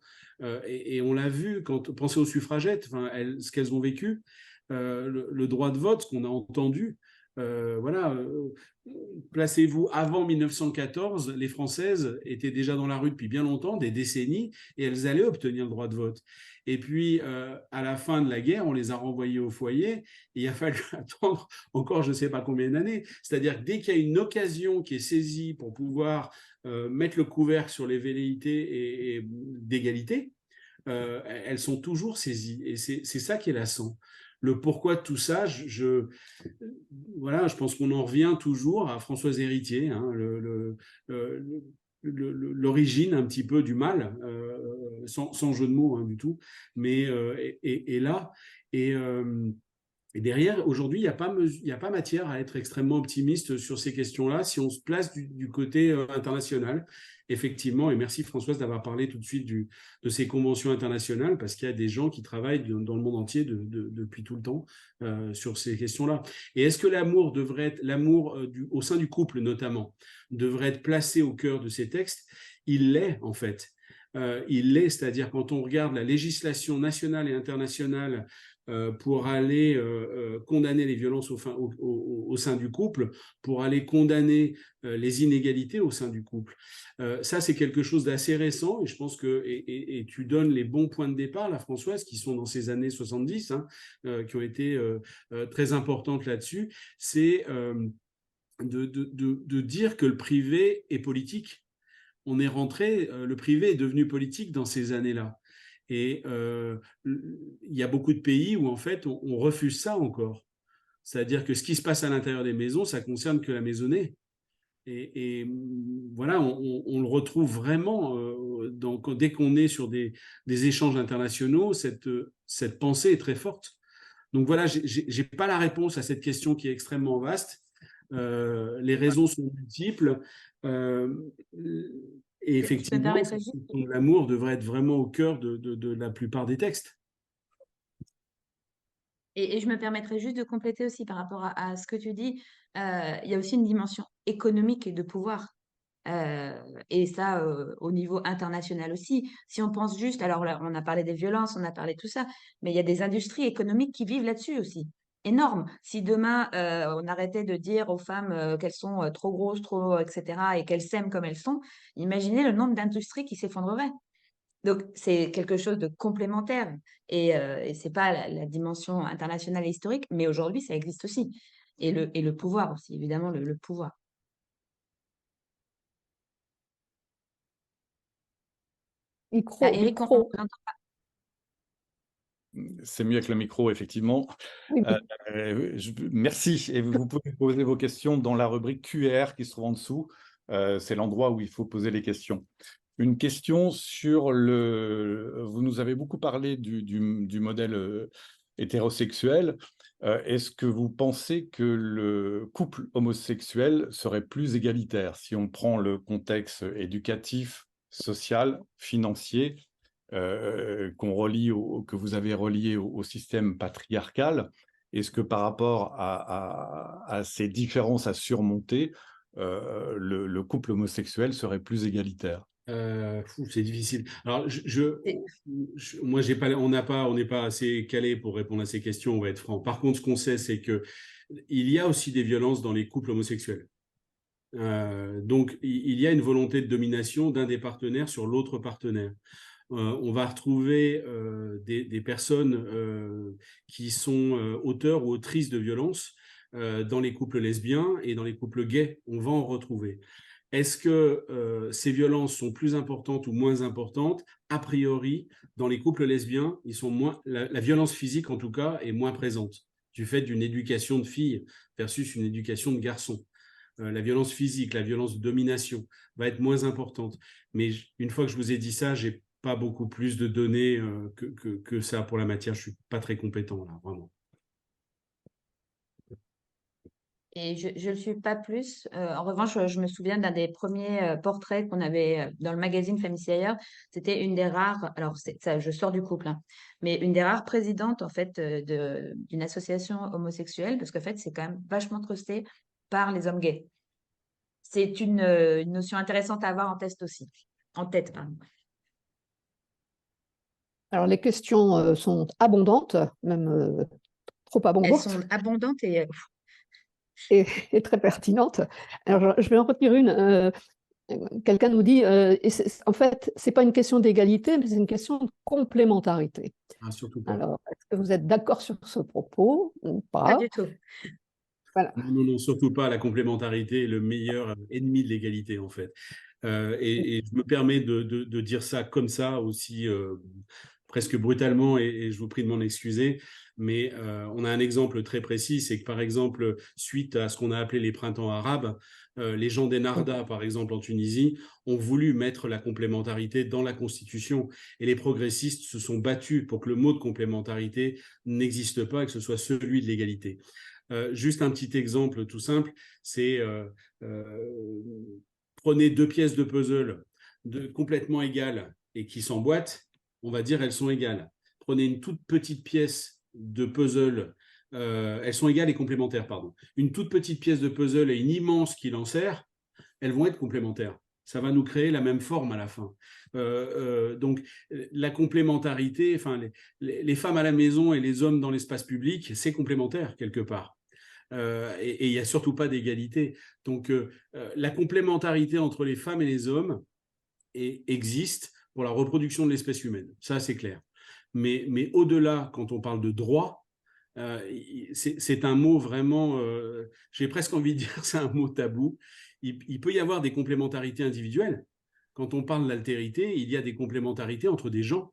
et on l'a vu, pensez aux suffragettes, ce qu'elles ont vécu, le droit de vote, ce qu'on a entendu, voilà, placez-vous avant 1914, les Françaises étaient déjà dans la rue depuis bien longtemps, des décennies, et elles allaient obtenir le droit de vote. Et puis, à la fin de la guerre, on les a renvoyées au foyer, et il a fallu attendre encore je ne sais pas combien d'années. C'est-à-dire que dès qu'il y a une occasion qui est saisie pour pouvoir mettre le couvercle sur les velléités et d'égalité, elles sont toujours saisies. Et c'est ça qui est lassant. Le pourquoi de tout ça, voilà, je pense qu'on en revient toujours à Françoise Héritier, hein, l'origine un petit peu du mal, sans jeu de mots hein, du tout, mais et là, et, et derrière, aujourd'hui, il y a pas matière à être extrêmement optimiste sur ces questions-là si on se place du côté international. Effectivement, et merci Françoise d'avoir parlé tout de suite de ces conventions internationales, parce qu'il y a des gens qui travaillent dans le monde entier depuis tout le temps sur ces questions-là. Et est-ce que l'amour devrait être, l'amour au sein du couple notamment, devrait être placé au cœur de ces textes? Il l'est en fait. Il l'est, c'est-à-dire quand on regarde la législation nationale et internationale pour aller condamner les violences au sein du couple, pour aller condamner les inégalités au sein du couple. Ça, c'est quelque chose d'assez récent, et je pense que, et tu donnes les bons points de départ, là, Françoise, qui sont dans ces années 70, hein, qui ont été très importantes là-dessus, c'est de dire que le privé est politique. On est rentré, le privé est devenu politique dans ces années-là. Et il y a beaucoup de pays où en fait on refuse ça encore. C'est-à-dire que ce qui se passe à l'intérieur des maisons, ça concerne que la maisonnée. Et voilà, on le retrouve vraiment dès qu'on est sur des échanges internationaux, cette pensée est très forte. Donc voilà, j'ai pas la réponse à cette question qui est extrêmement vaste. Les raisons sont multiples. Et effectivement, l'amour devrait être vraiment au cœur de la plupart des textes. Et je me permettrais juste de compléter aussi par rapport à ce que tu dis. Il y a aussi une dimension économique et de pouvoir. Et ça, au niveau international aussi. Si on pense juste, alors là, on a parlé des violences, on a parlé de tout ça, mais il y a des industries économiques qui vivent là-dessus aussi. Énorme. Si demain, on arrêtait de dire aux femmes qu'elles sont trop grosses, trop, etc., et qu'elles s'aiment comme elles sont, imaginez le nombre d'industries qui s'effondreraient. Donc, c'est quelque chose de complémentaire. Et ce n'est pas la dimension internationale et historique, mais aujourd'hui, ça existe aussi. Et le pouvoir aussi, évidemment, le pouvoir. Eric, on Micro. n'entend pas. C'est mieux avec le micro, effectivement. Oui, Merci. Et vous pouvez poser vos questions dans la rubrique QR qui se trouve en dessous. C'est l'endroit où il faut poser les questions. Une question sur vous nous avez beaucoup parlé du modèle hétérosexuel. Est-ce que vous pensez que le couple homosexuel serait plus égalitaire si on prend le contexte éducatif, social, financier, que vous avez relié au système patriarcal? Est-ce que par rapport à ces différences à surmonter, le couple homosexuel serait plus égalitaire? C'est difficile. Alors, moi, on n'est pas assez calé pour répondre à ces questions, on va être franc. Par contre, ce qu'on sait, c'est que il y a aussi des violences dans les couples homosexuels. Donc, il y a une volonté de domination d'un des partenaires sur l'autre partenaire. On va retrouver des personnes qui sont auteurs ou autrices de violences dans les couples lesbiens et dans les couples gays. On va en retrouver. Est-ce que ces violences sont plus importantes ou moins importantes? A priori, dans les couples lesbiens, la violence physique, en tout cas, est moins présente du fait d'une éducation de filles versus une éducation de garçons. La violence physique, la violence de domination va être moins importante. Mais une fois que je vous ai dit ça, j'ai pas beaucoup plus de données que ça pour la matière. Je suis pas très compétent là, vraiment. Et je ne le suis pas plus. En revanche, je me souviens d'un des premiers portraits qu'on avait dans le magazine Famille Si Ailleurs. C'était une des rares, alors ça, je sors du couple, hein, mais une des rares présidentes en fait d'une association homosexuelle, parce qu'en fait, c'est quand même vachement trusté par les hommes gays. C'est une notion intéressante à avoir en tête, pardon. Alors, les questions sont abondantes, même trop abondantes. Elles sont abondantes et est très pertinente. Alors, je vais en retenir une. Quelqu'un nous dit, en fait, ce n'est pas une question d'égalité, mais c'est une question de complémentarité. Ah, surtout pas. Alors, est-ce que vous êtes d'accord sur ce propos ou Pas pas? du tout. Voilà. Non, non, non, surtout pas. La complémentarité est le meilleur ennemi de l'égalité, en fait. Et je me permets de dire ça comme ça aussi, presque brutalement, et je vous prie de m'en excuser. Mais on a un exemple très précis, c'est que par exemple, suite à ce qu'on a appelé les printemps arabes, les gens d'Ennahda, par exemple en Tunisie, ont voulu mettre la complémentarité dans la Constitution. Et les progressistes se sont battus pour que le mot de complémentarité n'existe pas et que ce soit celui de l'égalité. Juste un petit exemple tout simple, c'est prenez 2 pièces de puzzle complètement égales et qui s'emboîtent, on va dire elles sont égales. Prenez une toute petite pièce de puzzle, elles sont égales et complémentaires, pardon. Une toute petite pièce de puzzle et une immense qui l'enserre, elles vont être complémentaires. Ça va nous créer la même forme à la fin. Donc, la complémentarité, enfin, les femmes à la maison et les hommes dans l'espace public, c'est complémentaire quelque part. Et il n'y a surtout pas d'égalité. Donc, la complémentarité entre les femmes et les hommes existe pour la reproduction de l'espèce humaine. Ça, c'est clair. Mais au-delà, quand on parle de droit, c'est un mot vraiment, j'ai presque envie de dire, c'est un mot tabou. Il peut y avoir des complémentarités individuelles. Quand on parle d'altérité, il y a des complémentarités entre des gens.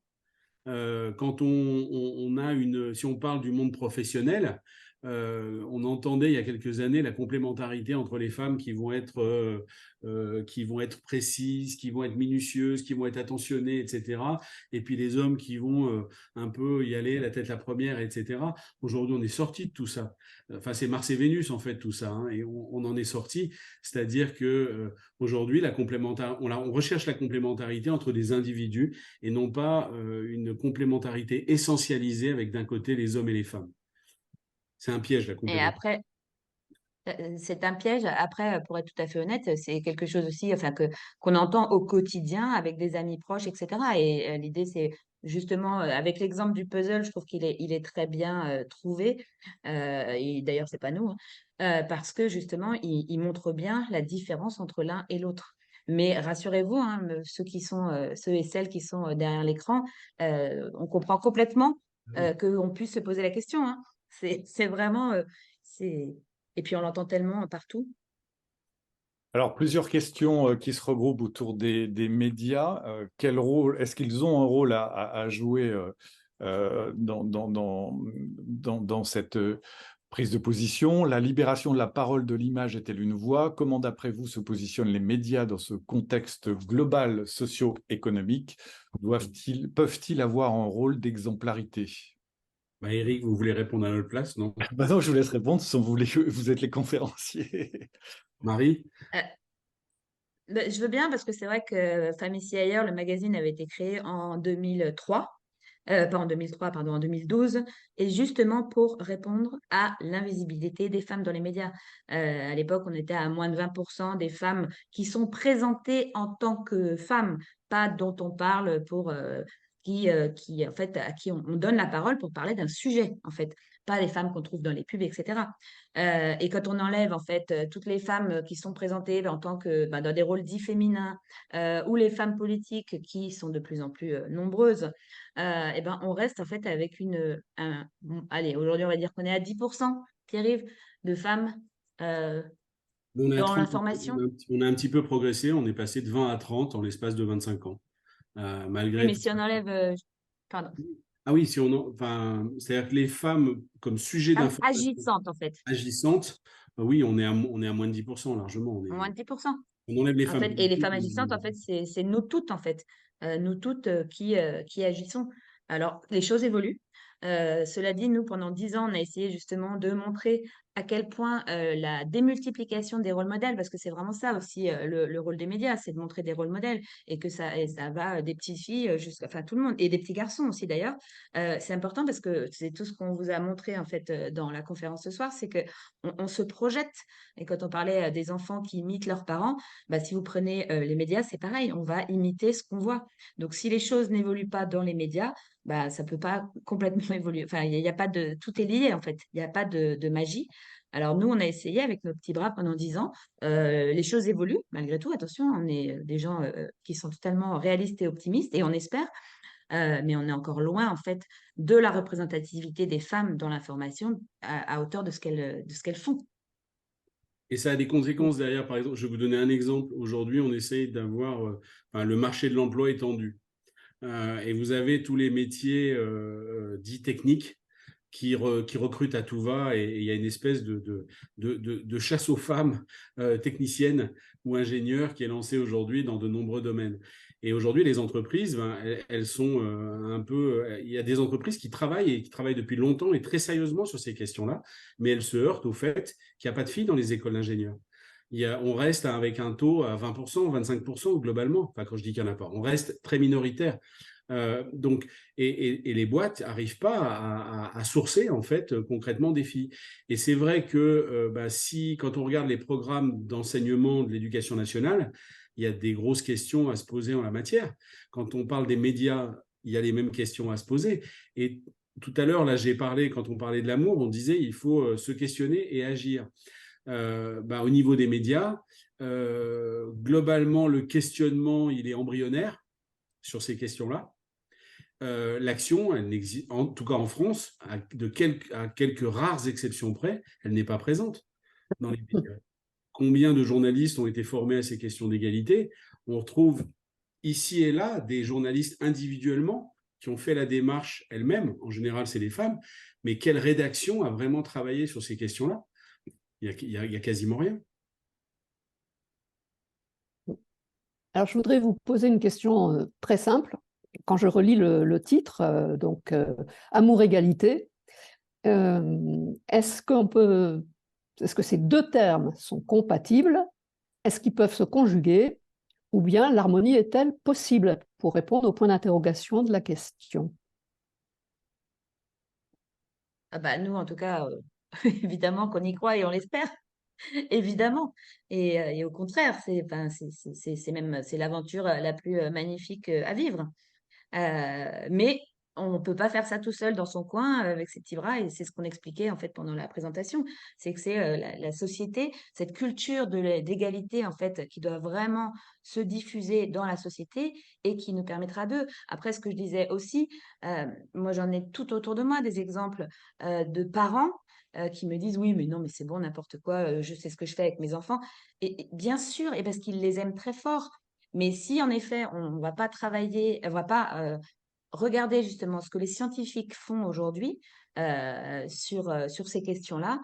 Quand on a si on parle du monde professionnel, on entendait il y a quelques années la complémentarité entre les femmes qui vont être précises, qui vont être minutieuses, qui vont être attentionnées, etc. Et puis les hommes qui vont un peu y aller la tête la première, etc. Aujourd'hui, on est sorti de tout ça. Enfin, c'est Mars et Vénus, en fait, tout ça. Hein, et on en est sorti. C'est-à-dire que aujourd'hui, on recherche la complémentarité entre des individus et non pas une complémentarité essentialisée avec d'un côté les hommes et les femmes. C'est un piège, la Et complémentarité. après, c'est un piège. Après, pour être tout à fait honnête, c'est quelque chose aussi, enfin, qu'on entend au quotidien avec des amis proches, etc. Et l'idée, c'est justement, avec l'exemple du puzzle, je trouve il est très bien trouvé. Et d'ailleurs, c'est pas nous, hein, parce que justement, il montre bien la différence entre l'un et l'autre. Mais rassurez-vous, hein, ceux et celles qui sont derrière l'écran, on comprend complètement qu'on puisse se poser la question, hein. C'est vraiment, c'est et puis on l'entend tellement partout. Alors, plusieurs questions qui se regroupent autour des médias. Quel rôle, est-ce qu'ils ont un rôle à jouer dans cette prise de position? La libération de la parole, de l'image est-elle une voie? Comment, d'après vous, se positionnent les médias dans ce contexte global socio-économique? Peuvent-ils avoir un rôle d'exemplarité? Eric, vous voulez répondre à notre place, non? Non, je vous laisse répondre, ce sont vous êtes les conférenciers. Marie? Euh, je veux bien parce que c'est vrai que Femmes ici ailleurs, le magazine avait été créé en 2003, pas en 2003, pardon, en 2012, et justement pour répondre à l'invisibilité des femmes dans les médias. À l'époque, on était à moins de 20% des femmes qui sont présentées en tant que femmes, pas dont on parle en fait, à qui on donne la parole pour parler d'un sujet, en fait, pas les femmes qu'on trouve dans les pubs, etc. Et quand on enlève en fait toutes les femmes qui sont présentées en tant que dans des rôles dits féminins ou les femmes politiques qui sont de plus en plus nombreuses, et ben on reste en fait avec allez, aujourd'hui on va dire qu'on est à 10%, Pierre-Yves, de femmes On est à dans 30, l'information. on a un petit peu progressé, on est passé de 20 à 30 en l'espace de 25 ans. Oui, Malgré mais tout si on ça. enlève, pardon, Ah oui, enfin, c'est-à-dire que les femmes, comme sujet femmes d'information agissantes en fait, agissantes, oui, on est à moins de 10% largement. moins de 10%. On enlève les En femmes fait, et les politiques. femmes agissantes, en fait, c'est nous toutes, en fait, nous toutes qui agissons. Alors, les choses évoluent. Cela dit, nous, pendant 10 ans, on a essayé justement de montrer à quel point la démultiplication des rôles modèles, parce que c'est vraiment ça aussi le rôle des médias, c'est de montrer des rôles modèles et que ça va des petites filles jusqu'à, enfin tout le monde, et des petits garçons aussi d'ailleurs. C'est important parce que c'est tout ce qu'on vous a montré en fait dans la conférence ce soir, c'est que on se projette. Et quand on parlait des enfants qui imitent leurs parents, bah, si vous prenez les médias, c'est pareil, on va imiter ce qu'on voit. Donc, si les choses n'évoluent pas dans les médias, bah, ça ne peut pas complètement évoluer. Enfin, il y a pas de... Tout est lié, en fait. Il n'y a pas de magie. Alors nous, on a essayé avec nos petits bras pendant 10 ans. Les choses évoluent malgré tout. Attention, on est des gens qui sont totalement réalistes et optimistes et on espère. Mais on est encore loin, en fait, de la représentativité des femmes dans l'information à hauteur de ce qu'elles font. Et ça a des conséquences derrière. Par exemple, je vais vous donner un exemple. Aujourd'hui, on essaye d'avoir le marché de l'emploi étendu. Et vous avez tous les métiers dits techniques qui recrutent à tout va, et il y a une espèce de chasse aux femmes techniciennes ou ingénieurs qui est lancée aujourd'hui dans de nombreux domaines. Et aujourd'hui, les entreprises, elles sont un peu... Il y a des entreprises qui travaillent depuis longtemps et très sérieusement sur ces questions-là, mais elles se heurtent au fait qu'il n'y a pas de filles dans les écoles d'ingénieurs. On reste avec un taux à 20%, 25% globalement. Enfin, quand je dis qu'il n'y en a pas, on reste très minoritaire. Donc, et les boîtes n'arrivent pas à sourcer en fait concrètement des filles. Et c'est vrai que quand on regarde les programmes d'enseignement de l'éducation nationale, il y a des grosses questions à se poser en la matière. Quand on parle des médias, il y a les mêmes questions à se poser. Et tout à l'heure, là, j'ai parlé, quand on parlait de l'amour, on disait il faut se questionner et agir. Au niveau des médias, globalement, le questionnement, il est embryonnaire sur ces questions-là. L'action, elle n'existe, en tout cas en France, à quelques rares exceptions près, elle n'est pas présente dans les médias. Combien de journalistes ont été formés à ces questions d'égalité? On retrouve ici et là des journalistes individuellement qui ont fait la démarche elles-mêmes. En général, c'est les femmes. Mais quelle rédaction a vraiment travaillé sur ces questions-là? Il y a quasiment rien. Alors, je voudrais vous poser une question très simple. Quand je relis le titre, Amour-égalité, est-ce que ces deux termes sont compatibles? Est-ce qu'ils peuvent se conjuguer? Ou bien l'harmonie est-elle possible, pour répondre au point d'interrogation de la question? Nous, en tout cas, évidemment qu'on y croit et on l'espère. Évidemment. Et au contraire, c'est l'aventure la plus magnifique à vivre. Mais on ne peut pas faire ça tout seul dans son coin avec ses petits bras, et c'est ce qu'on expliquait en fait pendant la présentation. C'est que c'est la société, cette culture d'égalité en fait qui doit vraiment se diffuser dans la société et qui nous permettra d'eux. Après, ce que je disais aussi, moi j'en ai tout autour de moi des exemples de parents qui me disent oui, mais non, mais c'est bon, n'importe quoi, je sais ce que je fais avec mes enfants. Et bien sûr, et parce qu'ils les aiment très fort. Mais si en effet, on ne va pas travailler, on ne va pas regarder justement ce que les scientifiques font aujourd'hui sur ces questions-là,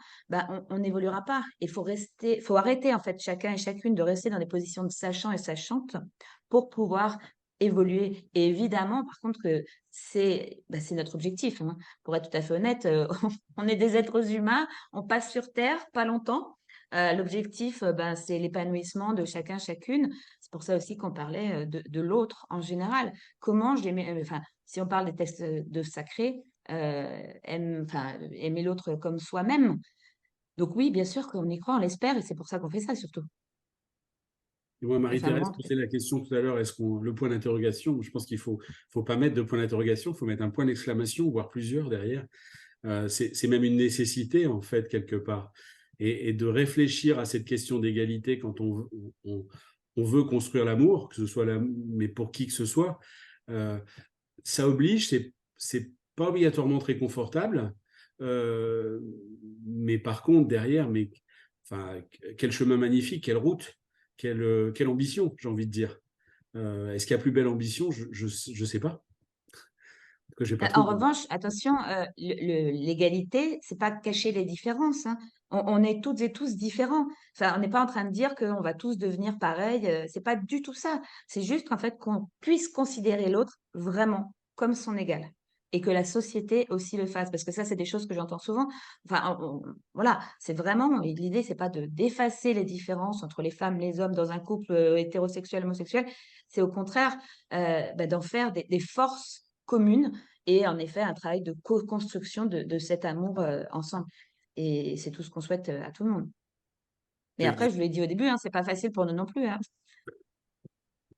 on n'évoluera pas. Il faut arrêter en fait chacun et chacune de rester dans des positions de sachant et sachante pour pouvoir évoluer. Et évidemment, par contre, que c'est notre objectif, hein. Pour être tout à fait honnête, on est des êtres humains, on passe sur Terre pas longtemps. L'objectif, c'est l'épanouissement de chacun, chacune. C'est pour ça aussi qu'on parlait de l'autre en général. Comment si on parle des textes de sacrés, aimer l'autre comme soi-même. Donc oui, bien sûr qu'on y croit, on l'espère, et c'est pour ça qu'on fait ça surtout. Et moi, Marie-Thérèse Moi, posait la question tout à l'heure, le point d'interrogation, je pense qu'il faut pas mettre de point d'interrogation, il faut mettre un point d'exclamation, voire plusieurs derrière. C'est même une nécessité, en fait, quelque part. Et de réfléchir à cette question d'égalité quand on veut construire l'amour, que ce soit mais pour qui que ce soit, ça oblige, c'est pas obligatoirement très confortable, mais par contre, derrière, quel chemin magnifique, quelle route, quelle ambition, j'ai envie de dire. Est-ce qu'il y a plus belle ambition? Je sais pas. Que j'ai pas En trop... revanche, attention, l'égalité, c'est pas cacher les différences, hein. On est toutes et tous différents. Enfin, on n'est pas en train de dire qu'on va tous devenir pareils. C'est pas du tout ça. C'est juste qu'en fait, qu'on puisse considérer l'autre vraiment comme son égal et que la société aussi le fasse. Parce que ça, c'est des choses que j'entends souvent. Enfin, voilà, c'est vraiment l'idée, c'est pas d'effacer les différences entre les femmes, les hommes dans un couple hétérosexuel, homosexuel. C'est au contraire d'en faire des forces communes et en effet un travail de co-construction de cet amour ensemble. Et c'est tout ce qu'on souhaite à tout le monde. Mais après, je vous l'ai dit au début, hein, c'est pas facile pour nous non plus, hein.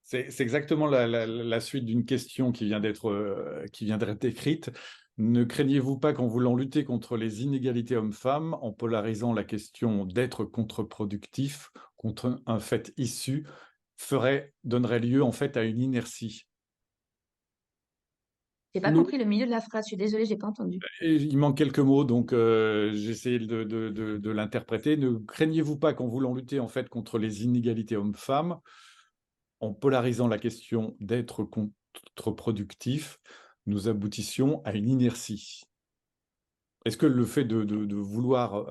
C'est exactement la suite d'une question qui vient d'être écrite. Ne craignez-vous pas qu'en voulant lutter contre les inégalités hommes-femmes, en polarisant la question d'être contre-productif contre un fait issu, donnerait lieu en fait à une inertie? J'ai pas Non, compris le milieu de la phrase, je suis désolée, j'ai pas entendu. Et il manque quelques mots, donc j'ai essayé de l'interpréter. Ne craignez-vous pas qu'en voulant lutter en fait contre les inégalités hommes-femmes, en polarisant la question d'être contre-productif, nous aboutissions à une inertie? Est-ce que le fait de vouloir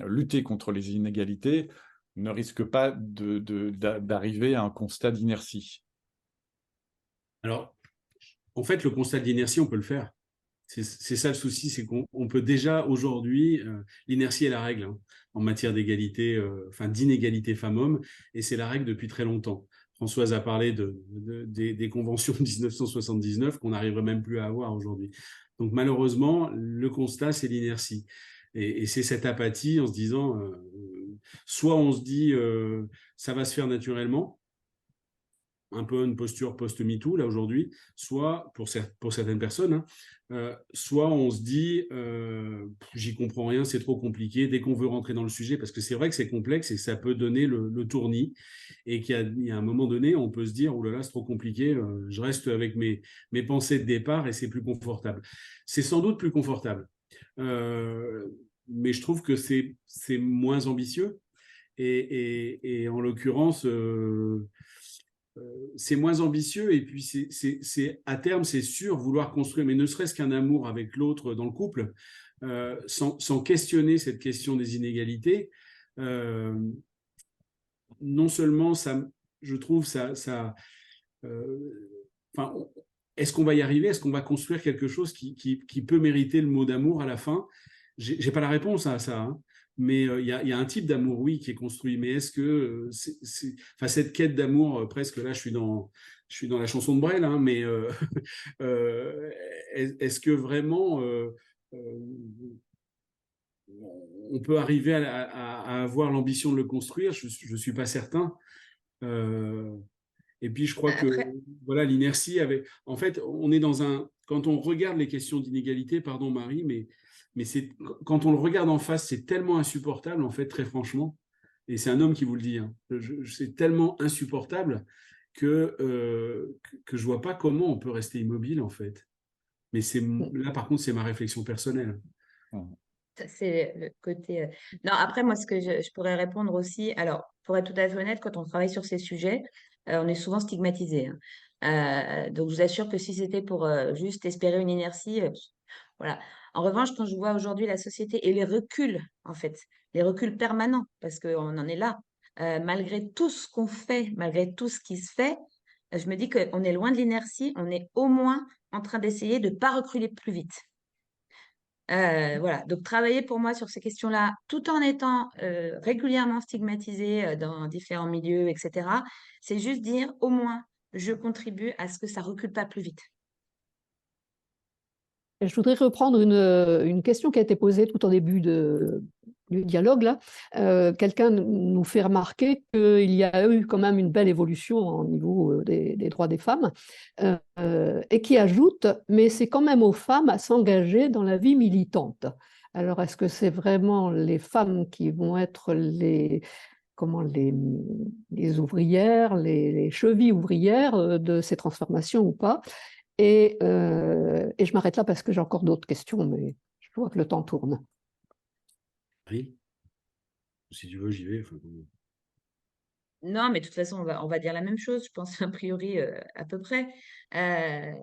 lutter contre les inégalités ne risque pas d'arriver à un constat d'inertie? alors, en fait, le constat d'inertie, on peut le faire. C'est ça le souci, c'est qu'on peut déjà aujourd'hui, l'inertie est la règle hein, en matière d'égalité, enfin d'inégalité femmes-hommes, et c'est la règle depuis très longtemps. Françoise a parlé des conventions de 1979 qu'on n'arriverait même plus à avoir aujourd'hui. Donc malheureusement, le constat, c'est l'inertie. Et c'est cette apathie en se disant, soit on se dit, ça va se faire naturellement, un peu une posture post-MeToo, là, aujourd'hui, soit, pour certaines personnes, hein, soit on se dit, j'y comprends rien, c'est trop compliqué, dès qu'on veut rentrer dans le sujet, parce que c'est vrai que c'est complexe et que ça peut donner le tournis, et qu'il y a un moment donné, on peut se dire, oh là là, c'est trop compliqué, je reste avec mes pensées de départ et c'est plus confortable. C'est sans doute plus confortable, mais je trouve que c'est moins ambitieux, et en l'occurrence, c'est moins ambitieux et puis c'est à terme, c'est sûr, vouloir construire, mais ne serait-ce qu'un amour avec l'autre dans le couple, sans questionner cette question des inégalités. Euh, non seulement ça, je trouve enfin, est-ce qu'on va y arriver? Est-ce qu'on va construire quelque chose qui peut mériter le mot d'amour à la fin? J'ai pas la réponse à ça, hein. Mais il y a un type d'amour, oui, qui est construit. Mais est-ce que enfin, cette quête d'amour, presque là, je suis dans la chanson de Brel, hein, mais est-ce que vraiment on peut arriver à avoir l'ambition de le construire? Je suis pas certain. Euh, et puis, je crois que Après, voilà, l'inertie avait. En fait, on est dans un. Quand on regarde les questions d'inégalité, pardon Marie, mais quand on le regarde en face, c'est tellement insupportable, en fait, très franchement. Et c'est un homme qui vous le dit. Hein. C'est tellement insupportable que je vois pas comment on peut rester immobile, en fait. Mais là, par contre, c'est ma réflexion personnelle. ça, c'est le côté. Non, après, moi, ce que je pourrais répondre aussi, alors, pour être tout à fait honnête, quand on travaille sur ces sujets, on est souvent stigmatisé. Hein. Donc, je vous assure que si c'était pour juste espérer une inertie, voilà. En revanche, quand je vois aujourd'hui la société et les reculs, en fait, les reculs permanents, parce qu'on en est là, malgré tout ce qu'on fait, malgré tout ce qui se fait, je me dis qu'on est loin de l'inertie, on est au moins en train d'essayer de ne pas reculer plus vite. Voilà, donc travailler pour moi sur ces questions-là, tout en étant régulièrement stigmatisé dans différents milieux, etc., c'est juste dire au moins je contribue à ce que ça recule pas plus vite. Et je voudrais reprendre une question qui a été posée tout au début du dialogue. Là. Quelqu'un nous fait remarquer qu'il y a eu quand même une belle évolution au niveau des droits des femmes, et qui ajoute, mais c'est quand même aux femmes à s'engager dans la vie militante. Alors, est-ce que c'est vraiment les femmes qui vont être les ouvrières, les chevilles ouvrières de ces transformations ou pas? Et je m'arrête là parce que j'ai encore d'autres questions, mais je vois que le temps tourne. Oui, si tu veux, j'y vais. Enfin, Non, mais de toute façon, on va dire la même chose, je pense, a priori, à peu près. Euh,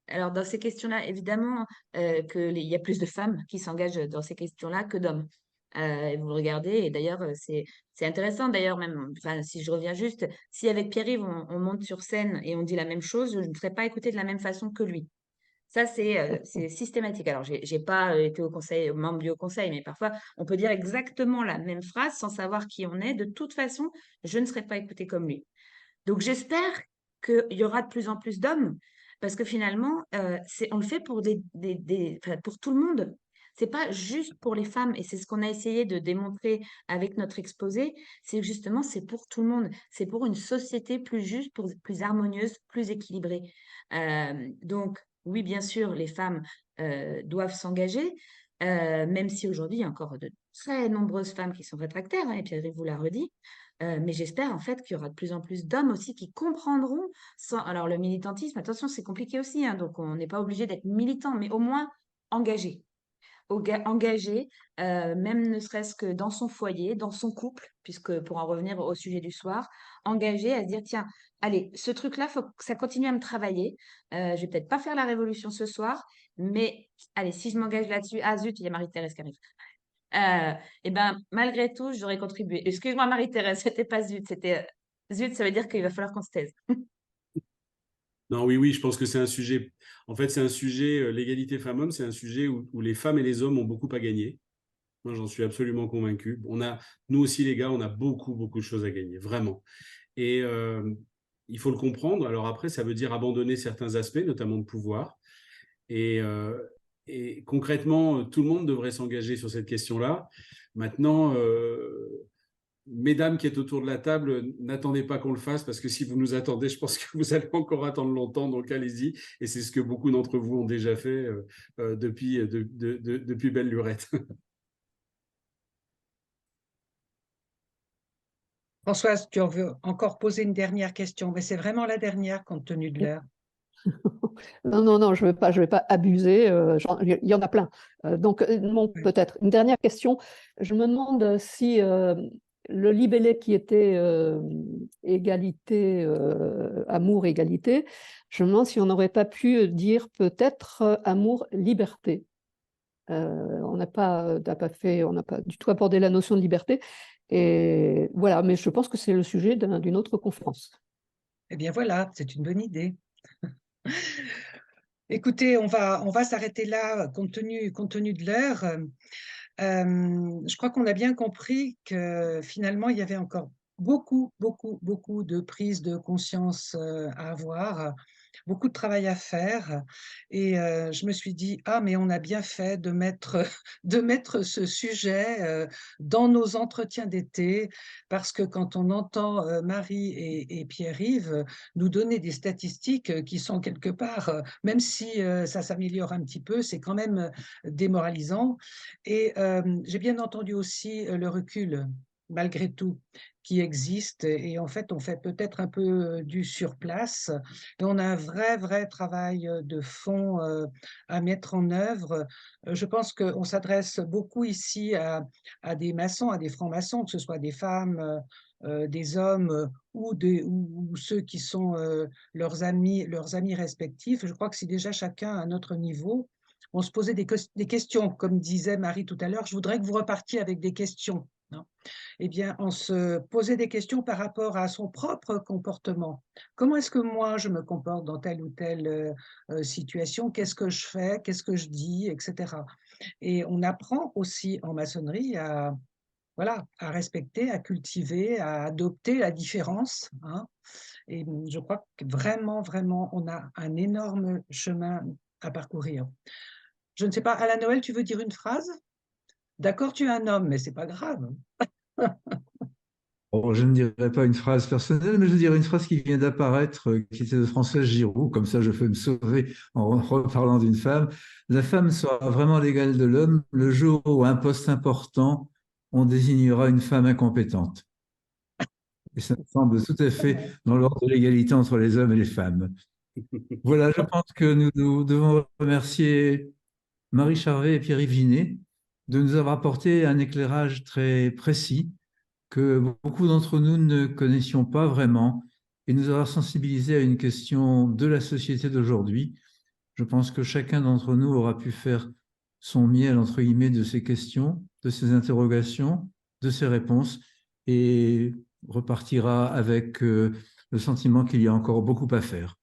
alors, dans ces questions-là, évidemment, il y a plus de femmes qui s'engagent dans ces questions-là que d'hommes. Et vous le regardez, et d'ailleurs, c'est intéressant, d'ailleurs, même, enfin, si je reviens juste, si avec Pierre-Yves, on monte sur scène et on dit la même chose, je ne serais pas écoutée de la même façon que lui. Ça, c'est systématique. Alors, j'ai pas été membre du Haut Conseil, mais parfois, on peut dire exactement la même phrase sans savoir qui on est. De toute façon, je ne serai pas écoutée comme lui. Donc, j'espère qu'il y aura de plus en plus d'hommes, parce que finalement, on le fait pour enfin, pour tout le monde. C'est pas juste pour les femmes, et c'est ce qu'on a essayé de démontrer avec notre exposé, c'est que justement, c'est pour tout le monde. C'est pour une société plus juste, plus harmonieuse, plus équilibrée. Donc, oui, bien sûr, les femmes doivent s'engager, même si aujourd'hui, il y a encore de très nombreuses femmes qui sont réfractaires, hein, et Pierre vous l'a redit. Mais j'espère en fait qu'il y aura de plus en plus d'hommes aussi qui comprendront. Alors le militantisme, attention, c'est compliqué aussi, hein, donc on n'est pas obligé d'être militant, mais au moins engagé. Engagé, même ne serait-ce que dans son foyer, dans son couple, puisque pour en revenir au sujet du soir, engagé à se dire, tiens, allez, ce truc-là, faut que ça continue à me travailler. Je vais peut-être pas faire la révolution ce soir, mais allez, si je m'engage là-dessus, ah zut, il y a Marie-Thérèse qui arrive. Et ben, malgré tout, j'aurais contribué. Excuse-moi, Marie-Thérèse, c'était pas zut, c'était zut, ça veut dire qu'il va falloir qu'on se taise. Non, oui, oui, je pense que c'est un sujet. En fait, c'est un sujet, l'égalité femmes-hommes, c'est un sujet où les femmes et les hommes ont beaucoup à gagner. Moi, j'en suis absolument convaincu. Nous aussi, les gars, on a beaucoup, beaucoup de choses à gagner, vraiment. Et il faut le comprendre. Alors après, ça veut dire abandonner certains aspects, notamment de pouvoir. Et concrètement, tout le monde devrait s'engager sur cette question-là. Maintenant, mesdames qui êtes autour de la table, n'attendez pas qu'on le fasse, parce que si vous nous attendez, je pense que vous allez encore attendre longtemps, donc allez-y. Et c'est ce que beaucoup d'entre vous ont déjà fait depuis belle lurette. Françoise, tu veux encore poser une dernière question, mais c'est vraiment la dernière compte tenu de l'heure. Non, non, non, je vais pas abuser. Il y en a plein. Bon, Oui. peut-être une dernière question. Je me demande si le libellé qui était égalité, amour, égalité, je me demande si on n'aurait pas pu dire peut-être amour, liberté. On n'a pas du tout abordé la notion de liberté. Et voilà, mais je pense que c'est le sujet d'une autre conférence. Eh bien voilà, c'est une bonne idée. Écoutez, on va s'arrêter là compte tenu de l'heure. Je crois qu'on a bien compris que finalement, il y avait encore beaucoup, beaucoup, beaucoup de prise de conscience à avoir, beaucoup de travail à faire. Et je me suis dit, ah, mais on a bien fait de mettre, de mettre ce sujet dans nos entretiens d'été, parce que quand on entend Marie et Pierre-Yves nous donner des statistiques qui sont quelque part, même si ça s'améliore un petit peu, c'est quand même démoralisant. Et j'ai bien entendu aussi le recul, malgré tout, qui existe. Et en fait, on fait peut-être un peu du surplace. Et on a un vrai, vrai travail de fond à mettre en œuvre. Je pense qu'on s'adresse beaucoup ici à des maçons, à des francs-maçons, que ce soit des femmes, des hommes ou ceux qui sont leurs amis respectifs. Je crois que c'est déjà chacun à notre niveau. On se posait des questions, comme disait Marie tout à l'heure. Je voudrais que vous repartiez avec des questions, hein. Eh bien, on se posait des questions par rapport à son propre comportement. Comment est-ce que moi, je me comporte dans telle ou telle situation? Qu'est-ce que je fais? Qu'est-ce que je dis? Etc. Et on apprend aussi en maçonnerie voilà, à respecter, à cultiver, à adopter la différence, hein. Et je crois que vraiment, vraiment, on a un énorme chemin à parcourir. Je ne sais pas, Alain Noël, tu veux dire une phrase? D'accord, tu es un homme, mais c'est pas grave. Bon, je ne dirais pas une phrase personnelle, mais je dirais une phrase qui vient d'apparaître, qui était de Françoise Giroud. Comme ça, je peux me sauver en reparlant d'une femme. La femme sera vraiment l'égale de l'homme le jour où, à un poste important, on désignera une femme incompétente. Et ça me semble tout à fait dans l'ordre de l'égalité entre les hommes et les femmes. Voilà, je pense que nous devons remercier Marie Charvet et Pierre-Yves Ginet de nous avoir apporté un éclairage très précis que beaucoup d'entre nous ne connaissions pas vraiment et nous avoir sensibilisés à une question de la société d'aujourd'hui. Je pense que chacun d'entre nous aura pu faire son miel, entre guillemets, de ces questions, de ces interrogations, de ces réponses et repartira avec le sentiment qu'il y a encore beaucoup à faire.